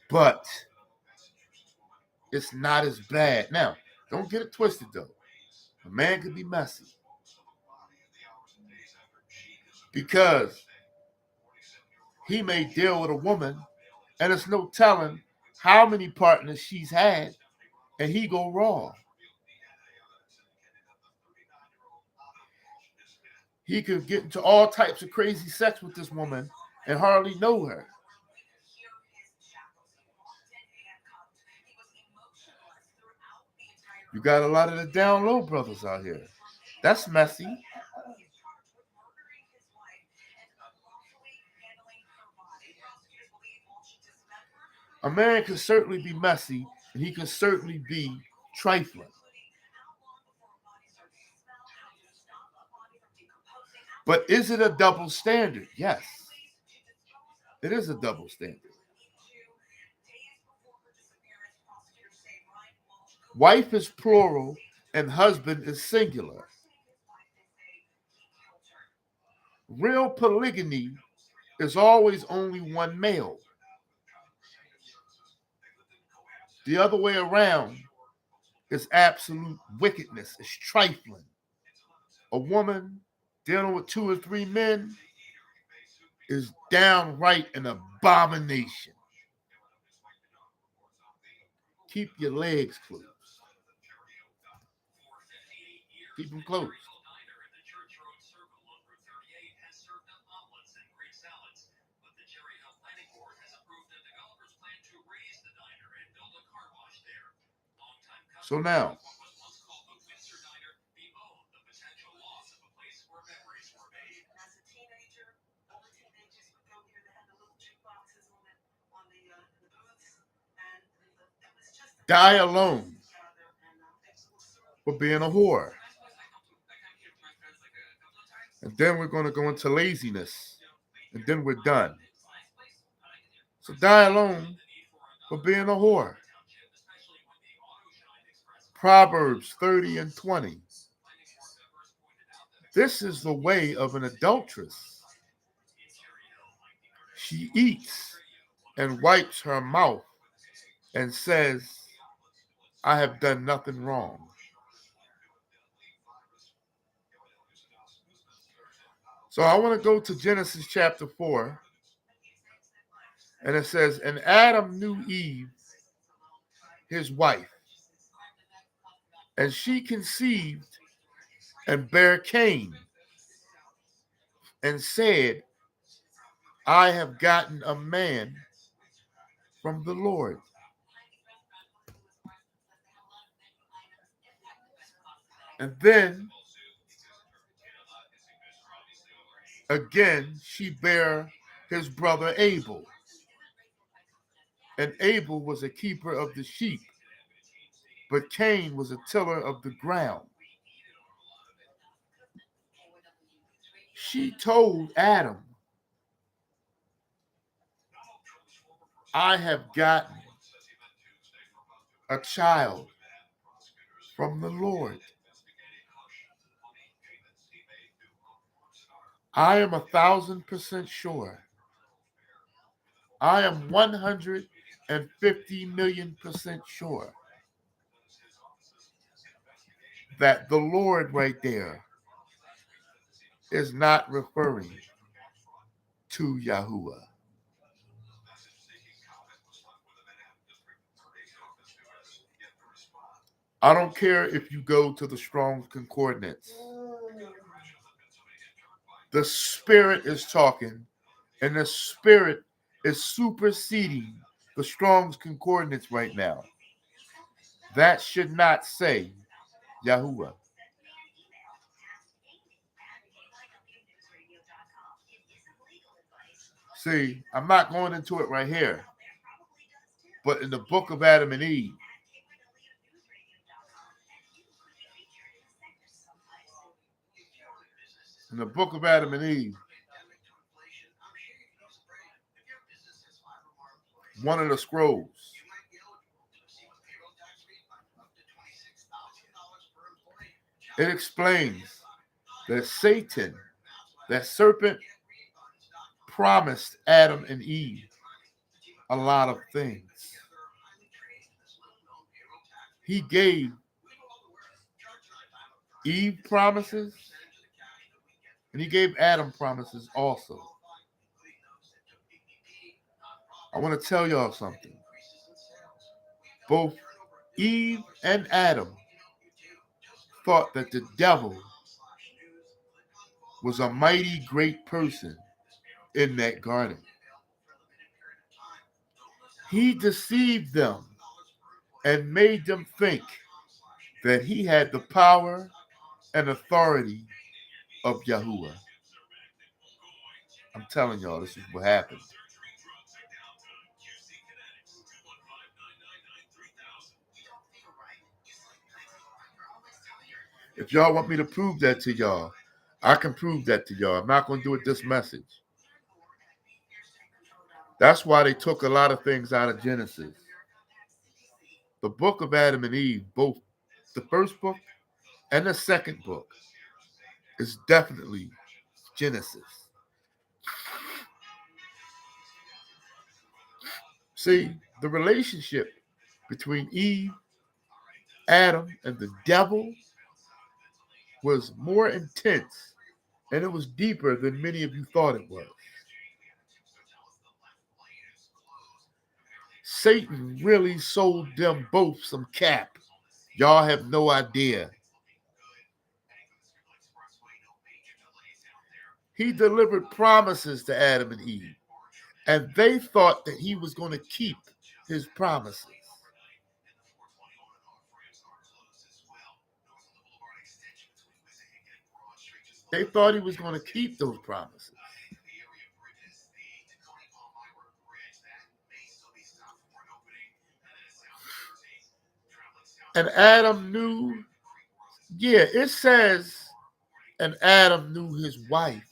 But it's not as bad. Now, don't get it twisted though. A man can be messy because he may deal with a woman and it's no telling how many partners she's had and he go raw. He could get into all types of crazy sex with this woman and hardly know her. You got a lot of the down low brothers out here. That's messy. A man can certainly be messy and he can certainly be trifling. But is it a double standard? Yes. It is a double standard. Wife is plural and husband is singular. Real polygamy is always only one male. The other way around is absolute wickedness. It's trifling. A woman dealing with 2 or 3 men is downright an abomination. Keep your legs closed. Keep them closed. So now, Die alone for being a whore. And then we're going to go into laziness. And then we're done. So die alone for being a whore. Proverbs 30 and 20. This is the way of an adulteress. She eats and wipes her mouth and says, I have done nothing wrong. So I want to go to Genesis chapter 4. And it says, and Adam knew Eve, his wife, and she conceived and bare Cain, and said, I have gotten a man from the Lord. And then again she bare his brother Abel. And Abel was a keeper of the sheep, but Cain was a tiller of the ground. She told Adam, I have gotten a child from the Lord. I am 1,000% sure. I am 150,000,000% sure that the Lord right there is not referring to Yahuwah. I don't care if you go to the Strong's Concordance. The Spirit is talking, and the Spirit is superseding the Strong's Concordance right now. That should not say Yahuwah. See, I'm not going into it right here, but in the book of Adam and Eve, in the book of Adam and Eve, one of the scrolls, it explains that Satan, that serpent, promised Adam and Eve a lot of things. He gave Eve promises, and he gave Adam promises also. I want to tell y'all something. Both Eve and Adam thought that the devil was a mighty great person in that garden. He deceived them and made them think that he had the power and authority of Yahuwah. I'm telling y'all, this is what happened. If y'all want me to prove that to y'all, I can prove that to y'all. I'm not going to do it this message. That's why they took a lot of things out of Genesis. The book of Adam and Eve, both the first book and the second book, is definitely Genesis. See, the relationship between Eve, Adam, and the devil was more intense, and it was deeper than many of you thought it was. Satan really sold them both some cap. Y'all have no idea. He delivered promises to Adam and Eve, and they thought that he was going to keep his promises. They thought he was going to keep those promises. And Adam knew, yeah, it says, and Adam knew his wife.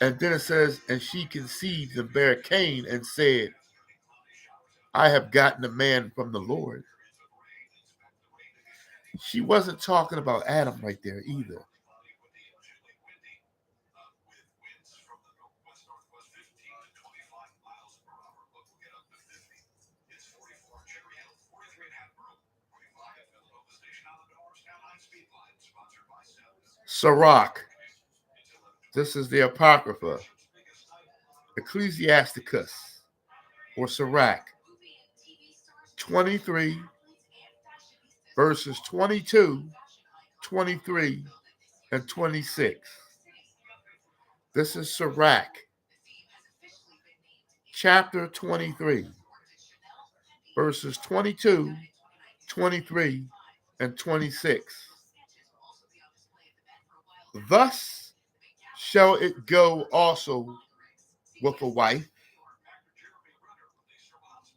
And then it says, and she conceived and bare Cain and said, I have gotten a man from the Lord. She wasn't talking about Adam right there either. Sirach. This is the Apocrypha. Ecclesiasticus or Sirach. 23 verses 22, 23, and 26. This is Sirach, chapter 23, verses 22, 23, and 26. Thus shall it go also with a wife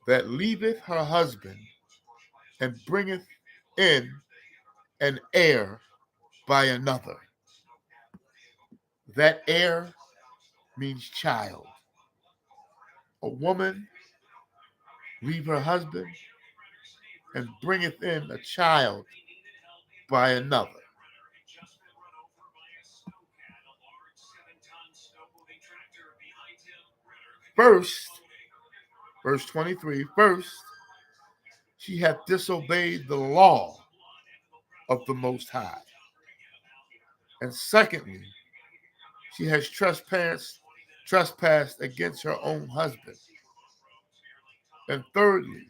that leaveth her husband and bringeth in an heir by another. That heir means child. A woman leave her husband and bringeth in a child by another. First, verse 23, first, she hath disobeyed the law of the Most High. And secondly, she has trespassed against her own husband. And thirdly,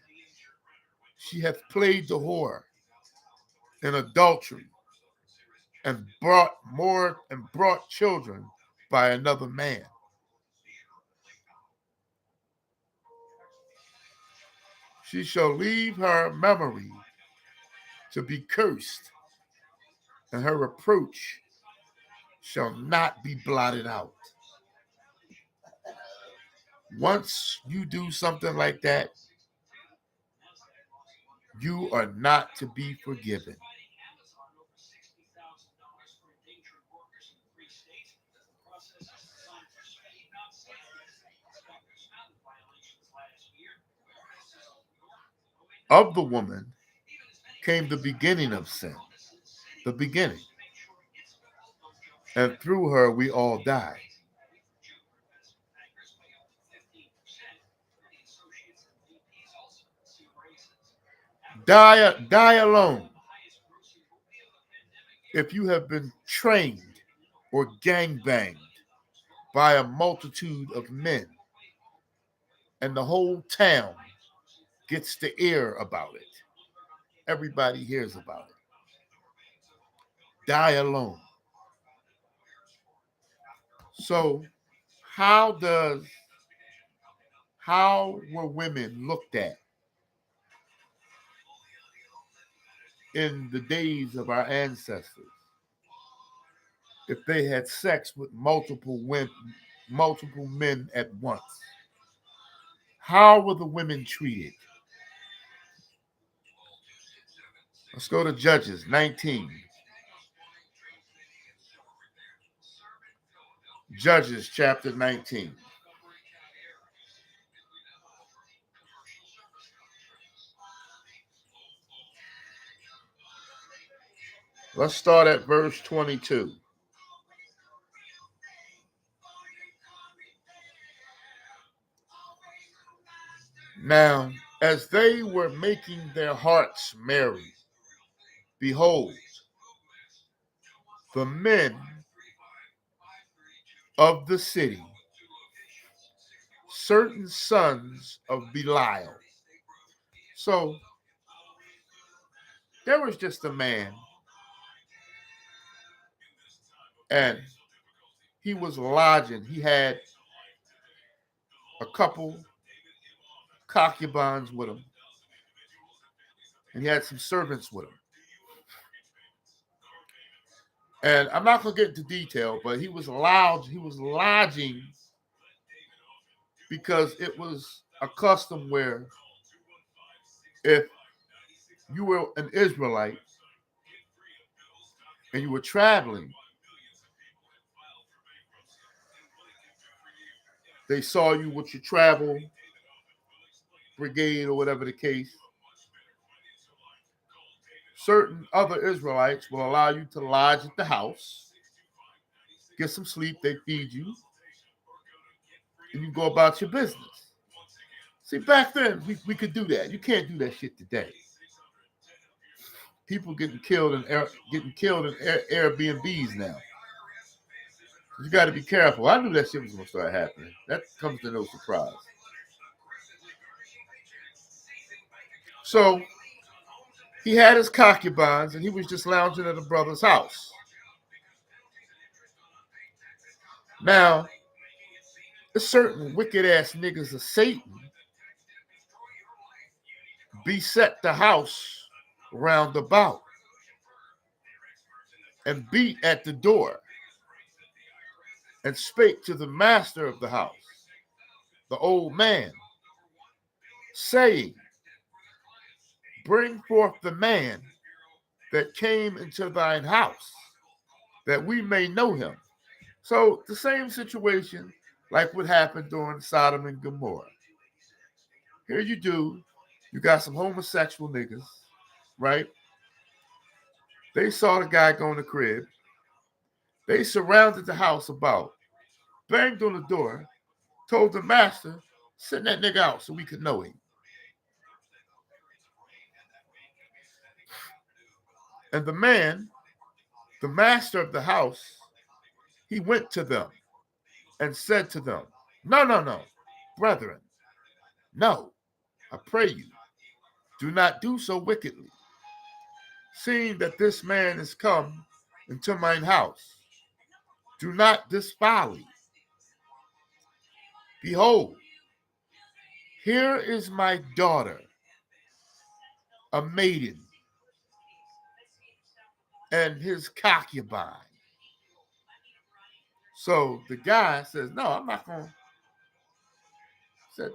she hath played the whore in adultery and brought children by another man. She shall leave her memory to be cursed, and her reproach shall not be blotted out. Once you do something like that, you are not to be forgiven. Of the woman came the beginning of sin, the beginning. And through her we all die. Die alone. If you have been trained or gangbanged by a multitude of men, and the whole town gets to hear about it, everybody hears about it. Die alone. So, how were women looked at in the days of our ancestors if they had sex with multiple men at once? How were the women treated? Let's go to Judges 19. Judges chapter 19. Let's start at verse 22. Now, as they were making their hearts merry, behold, the men of the city, certain sons of Belial. So there was just a man, and he was lodging. He had a couple concubines with him, and he had some servants with him. And I'm not going to get into detail, but he was lodging because it was a custom where if you were an Israelite and you were traveling, they saw you with your travel brigade or whatever the case, certain other Israelites will allow you to lodge at the house, get some sleep, they feed you, and you go about your business. See, back then, we could do that. You can't do that shit today. People getting killed in Airbnbs now. You got to be careful. I knew that shit was going to start happening. That comes to no surprise. So he had his concubines, and he was just lounging at a brother's house. Now, there's certain wicked ass niggas of Satan beset the house round about and beat at the door and spake to the master of the house, the old man, saying, bring forth the man that came into thine house, that we may know him. So the same situation like what happened during Sodom and Gomorrah. Here you got some homosexual niggas, right? They saw the guy go in the crib. They surrounded the house about, banged on the door, told the master, send that nigga out so we could know him. And the man, the master of the house, he went to them and said to them, no, brethren, no, I pray you, do not do so wickedly, seeing that this man is come into mine house. Do not this folly. Behold, here is my daughter, a maiden, and his concubine. So the guy says, no, I'm not going to. Said,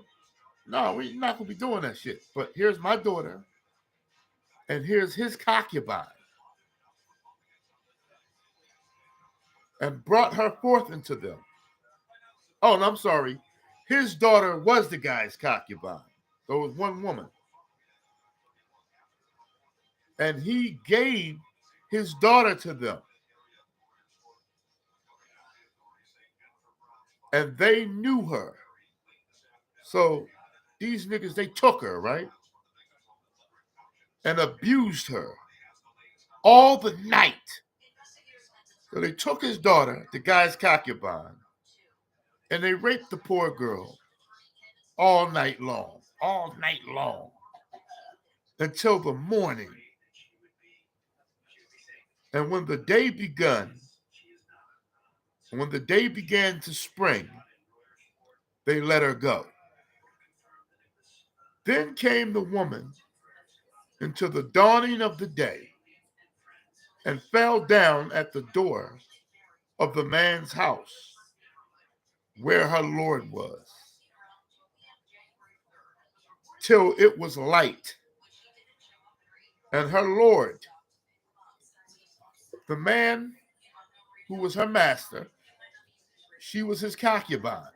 no, we're not going to be doing that shit. But here's my daughter, and here's his concubine. And brought her forth into them. Oh, and I'm sorry. His daughter was the guy's concubine. So it was one woman. And he gave his daughter to them. And they knew her. So these niggas, they took her, right? And abused her all the night. So they took his daughter, the guy's concubine, and they raped the poor girl all night long, until the morning. And when the day began to spring, they let her go. Then came the woman into the dawning of the day and fell down at the door of the man's house where her Lord was, till it was light. And her Lord, the man who was her master, she was his concubine.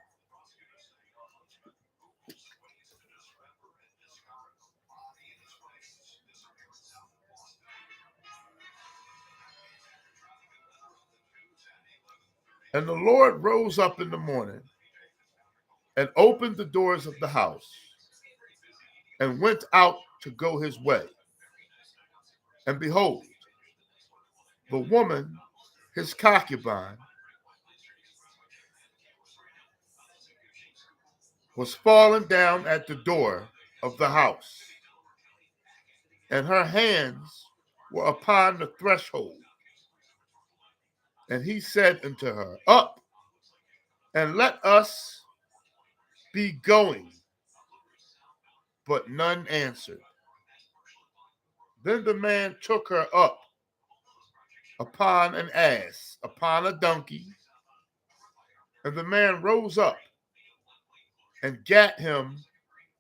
And the Lord rose up in the morning and opened the doors of the house and went out to go his way. And behold, the woman, his concubine, was fallen down at the door of the house, and her hands were upon the threshold. And he said unto her, up, and let us be going. But none answered. Then the man took her up upon an ass, upon a donkey, and the man rose up and gat him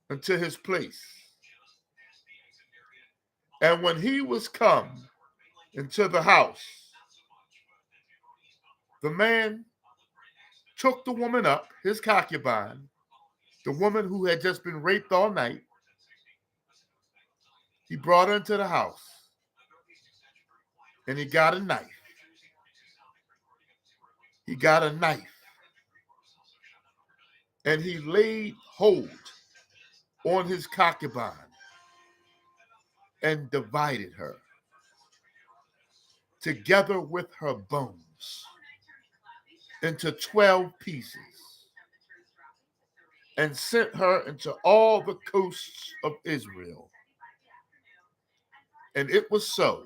into his place. And when he was come into the house, the man took the woman up, his concubine, the woman who had just been raped all night. He brought her into the house and he got a knife. He got a knife and he laid hold on his concubine and divided her together with her bones into 12 pieces and sent her into all the coasts of Israel. And it was so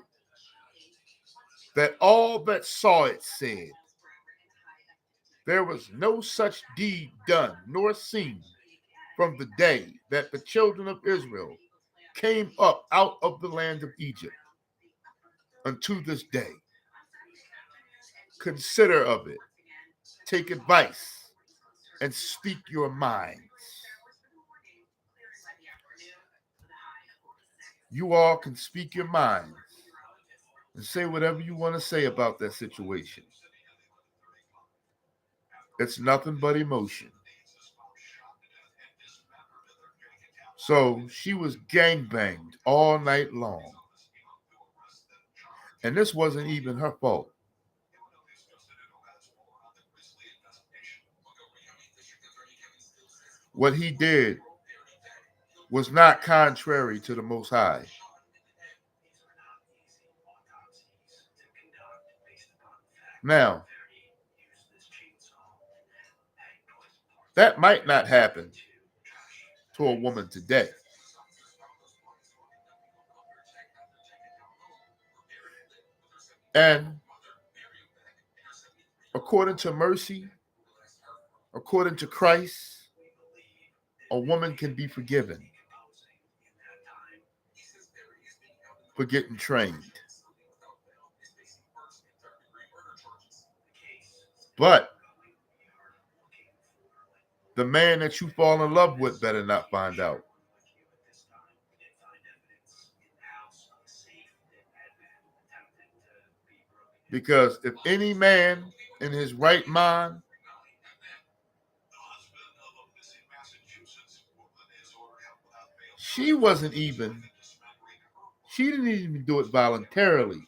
that all that saw it said, there was no such deed done nor seen from the day that the children of Israel came up out of the land of Egypt unto this day. Consider of it, take advice, and speak your minds. You all can speak your minds and say whatever you want to say about that situation. It's nothing but emotion. So she was gangbanged all night long. And this wasn't even her fault. What he did was not contrary to the Most High. Now, that might not happen to a woman today. And according to mercy, according to Christ, a woman can be forgiven for getting trained. But the man that you fall in love with better not find out. Because if any man in his right mind she didn't even do it voluntarily.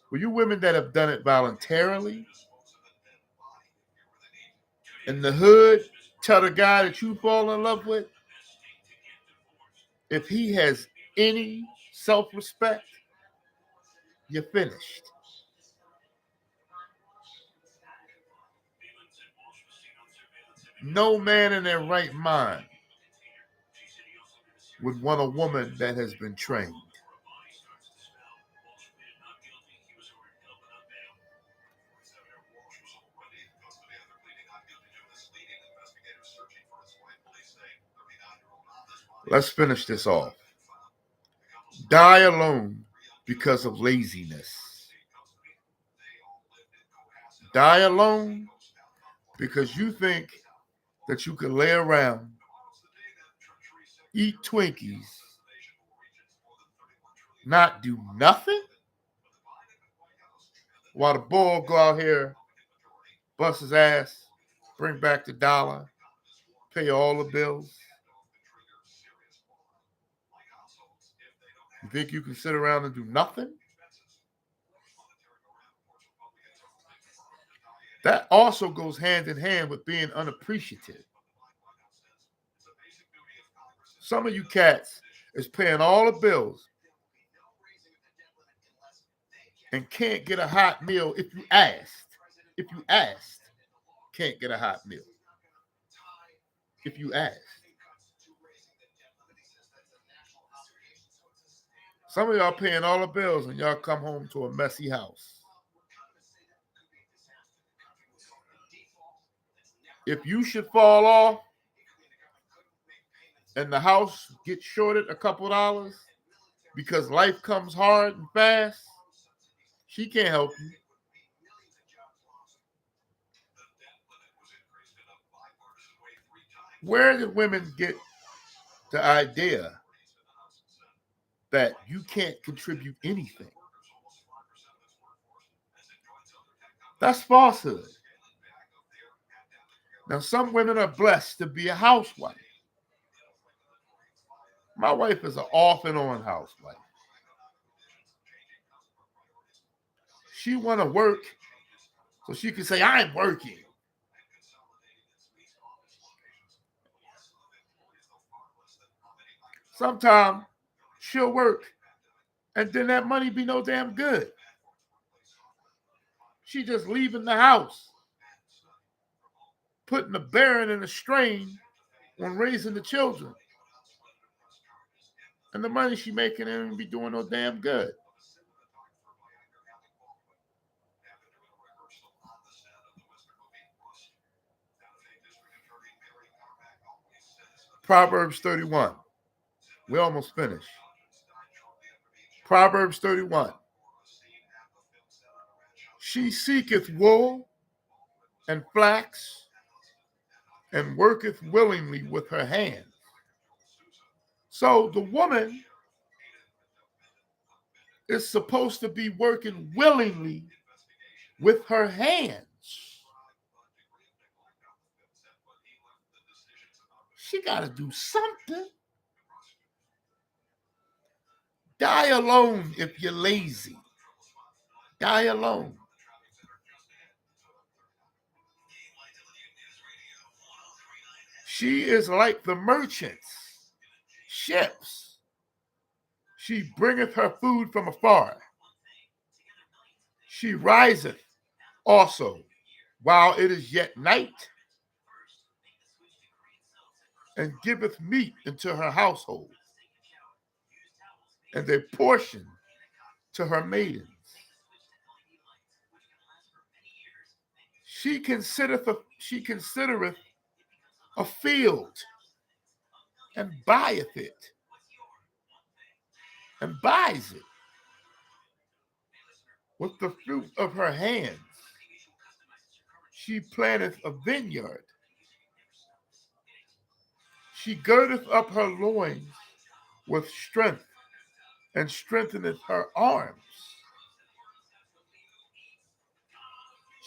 For you women that have done it voluntarily, in the hood, tell the guy that you fall in love with, if he has any self-respect, you're finished. No man in their right mind would want a woman that has been trained. Let's finish this off. Die alone because of laziness. Die alone because you think that you can lay around, eat Twinkies, not do nothing, while the bull go out here, bust his ass, bring back the dollar, pay all the bills. You think you can sit around and do nothing? That also goes hand in hand with being unappreciative. Some of you cats is paying all the bills and can't get a hot meal if you asked. If you asked, can't get a hot meal. If you asked. Some of y'all paying all the bills and y'all come home to a messy house. If you should fall off and the house gets shorted a couple dollars because life comes hard and fast, she can't help you. Where did women get the idea that you can't contribute anything. That's falsehood. Now, some women are blessed to be a housewife. My wife is an off and on housewife. She want to work so she can say, I'm working. Sometimes she'll work and then that money be no damn good. She just leaving the house, putting a bearing and a strain on raising the children. And the money she making ain't be doing no damn good. Proverbs 31. We almost finished. Proverbs 31. She seeketh wool and flax and worketh willingly with her hands. So the woman is supposed to be working willingly with her hands. She got to do something. Die alone if you're lazy. Die alone. She is like the merchants, ships. She bringeth her food from afar. She riseth also while it is yet night, and giveth meat into her household, and a portion to her maidens. She considereth a field, and buyeth it, and buys it with the fruit of her hands. She planteth a vineyard. She girdeth up her loins with strength, and strengtheneth her arms.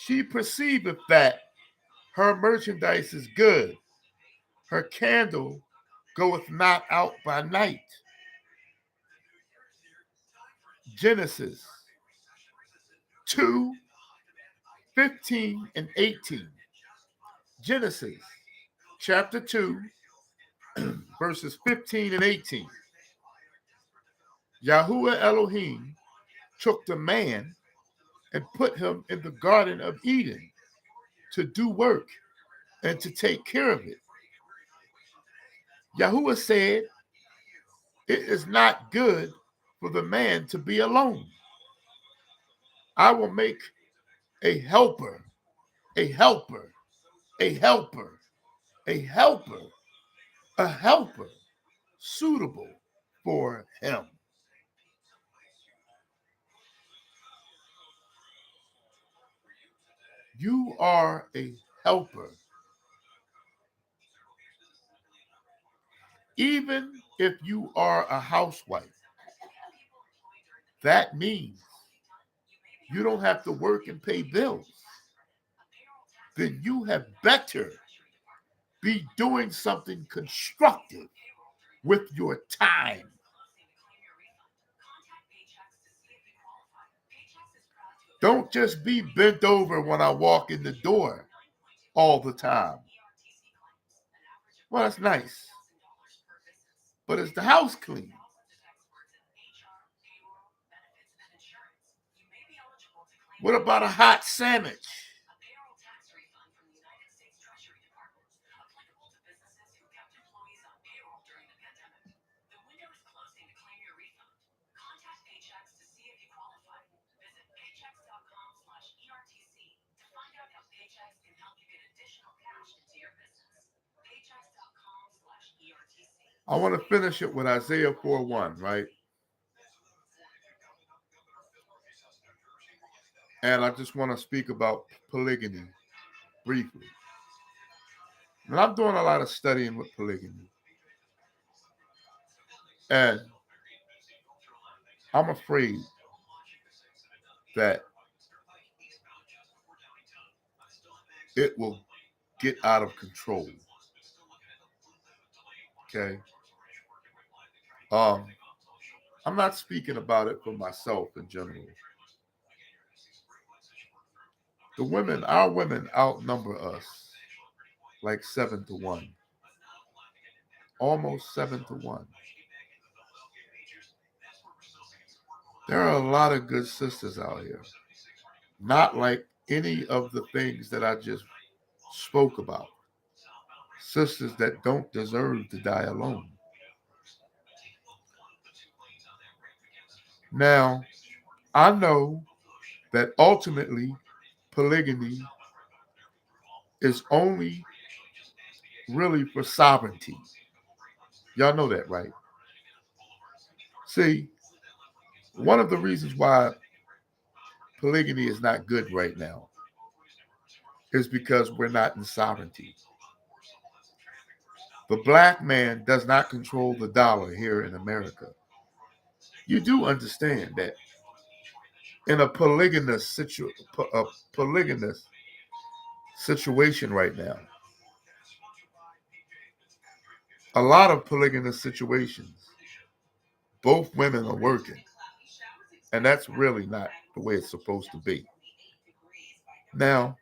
She perceiveth that her merchandise is good. Her candle goeth not out by night. Genesis 2, 15 and 18. Genesis chapter 2, verses 15 and 18. Yahuwah Elohim took the man and put him in the Garden of Eden to do work and to take care of it. Yahuwah said, it is not good for the man to be alone. I will make a helper, a helper, a helper, a helper, a helper suitable for him. You are a helper. Even if you are a housewife, that means you don't have to work and pay bills. Then you had better be doing something constructive with your time. Don't just be bent over when I walk in the door all the time. Well, that's nice. But is the house clean? What about a hot sandwich? I want to finish it with Isaiah 4:1, right? And I just want to speak about polygamy briefly. And I'm doing a lot of studying with polygamy. And I'm afraid that it will get out of control. Okay. Um, I'm not speaking about it for myself in general. Our women outnumber us like 7-1, almost 7-1. There are a lot of good sisters out here, not like any of the things that I just spoke about. Sisters that don't deserve to die alone. Now, I know that ultimately polygamy is only really for sovereignty. Y'all know that, right? See, one of the reasons why polygamy is not good right now is because we're not in sovereignty. The black man does not control the dollar here in America. You do understand that in a polygamous situation right now, a lot of polygamous situations, both women are working, and that's really not the way it's supposed to be. Now,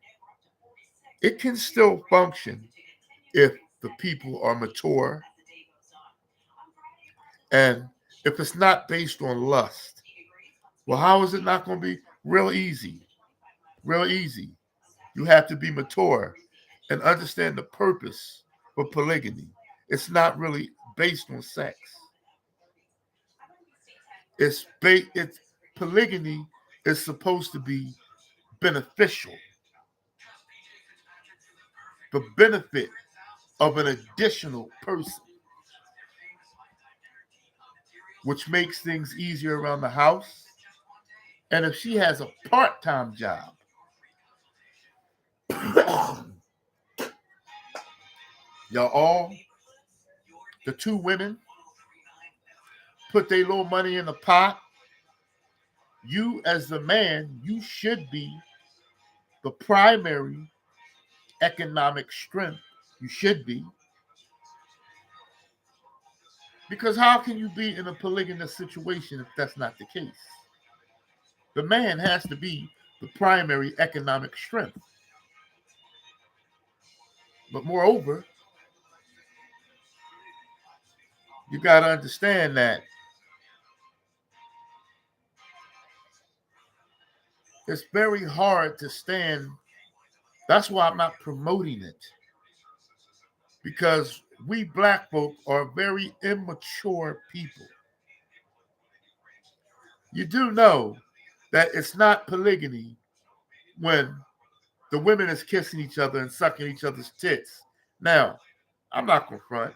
it can still function if the people are mature and if it's not based on lust. Well, how is it not going to be real easy? Real easy. You have to be mature and understand the purpose for polygamy. It's not really based on sex. It's polygamy is supposed to be beneficial. The benefit of an additional person, which makes things easier around the house. And if she has a part-time job, y'all all, the two women, put their little money in the pot. You, as the man, you should be the primary economic strength. You should be. Because how can you be in a polygamous situation if that's not the case? The man has to be the primary economic strength. But moreover, you got to understand that it's very hard to stand. That's why I'm not promoting it. Because we black folk are very immature people. You do know that it's not polygamy when the women is kissing each other and sucking each other's tits. Now, I'm not going to front.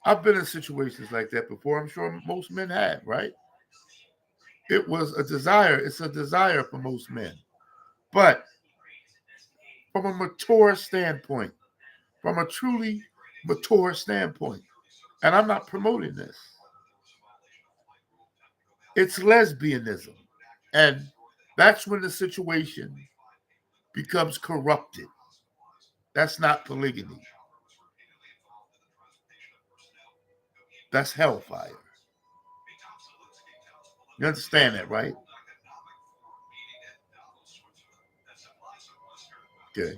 I've been in situations like that before. I'm sure most men have, right? It was a desire. It's a desire for most men. But from a mature standpoint, from a truly mature standpoint, and I'm not promoting this, it's lesbianism. And that's when the situation becomes corrupted. That's not polygamy. That's hellfire. You understand that, right? Okay.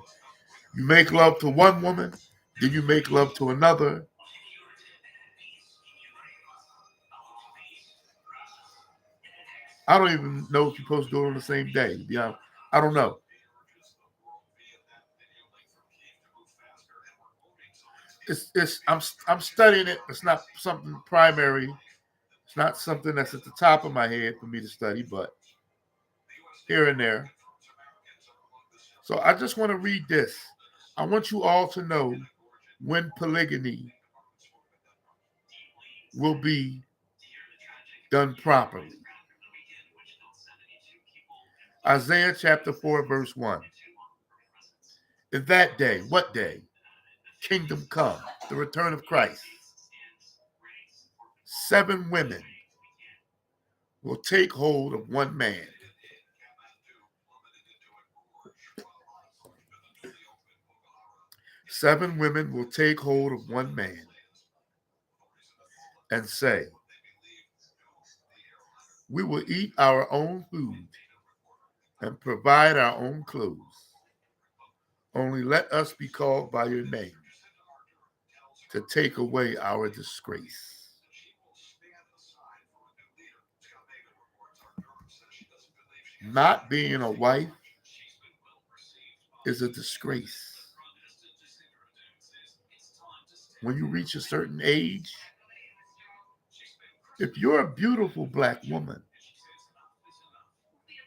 You make love to one woman, then you make love to another. I don't even know if you're supposed to do it on the same day. To be honest, I don't know. I'm studying it. It's not something primary. It's not something that's at the top of my head for me to study, but here and there. So I just want to read this. I want you all to know when polygamy will be done properly. Isaiah chapter 4, verse 1. In that day, what day? Kingdom come, the return of Christ. 7 women will take hold of one man. Seven women will take hold of one man and say, we will eat our own food and provide our own clothes. Only let us be called by your name to take away our disgrace. Not being a wife is a disgrace. When you reach a certain age, if you're a beautiful black woman,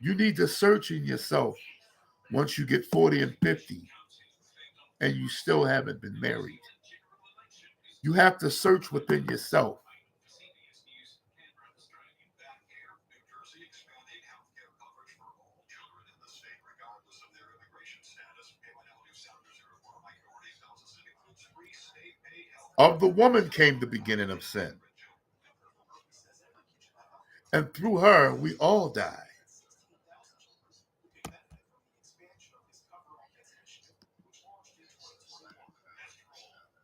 you need to search in yourself once you get 40 and 50 and you still haven't been married. You have to search within yourself. Of the woman came the beginning of sin, and through her we all die.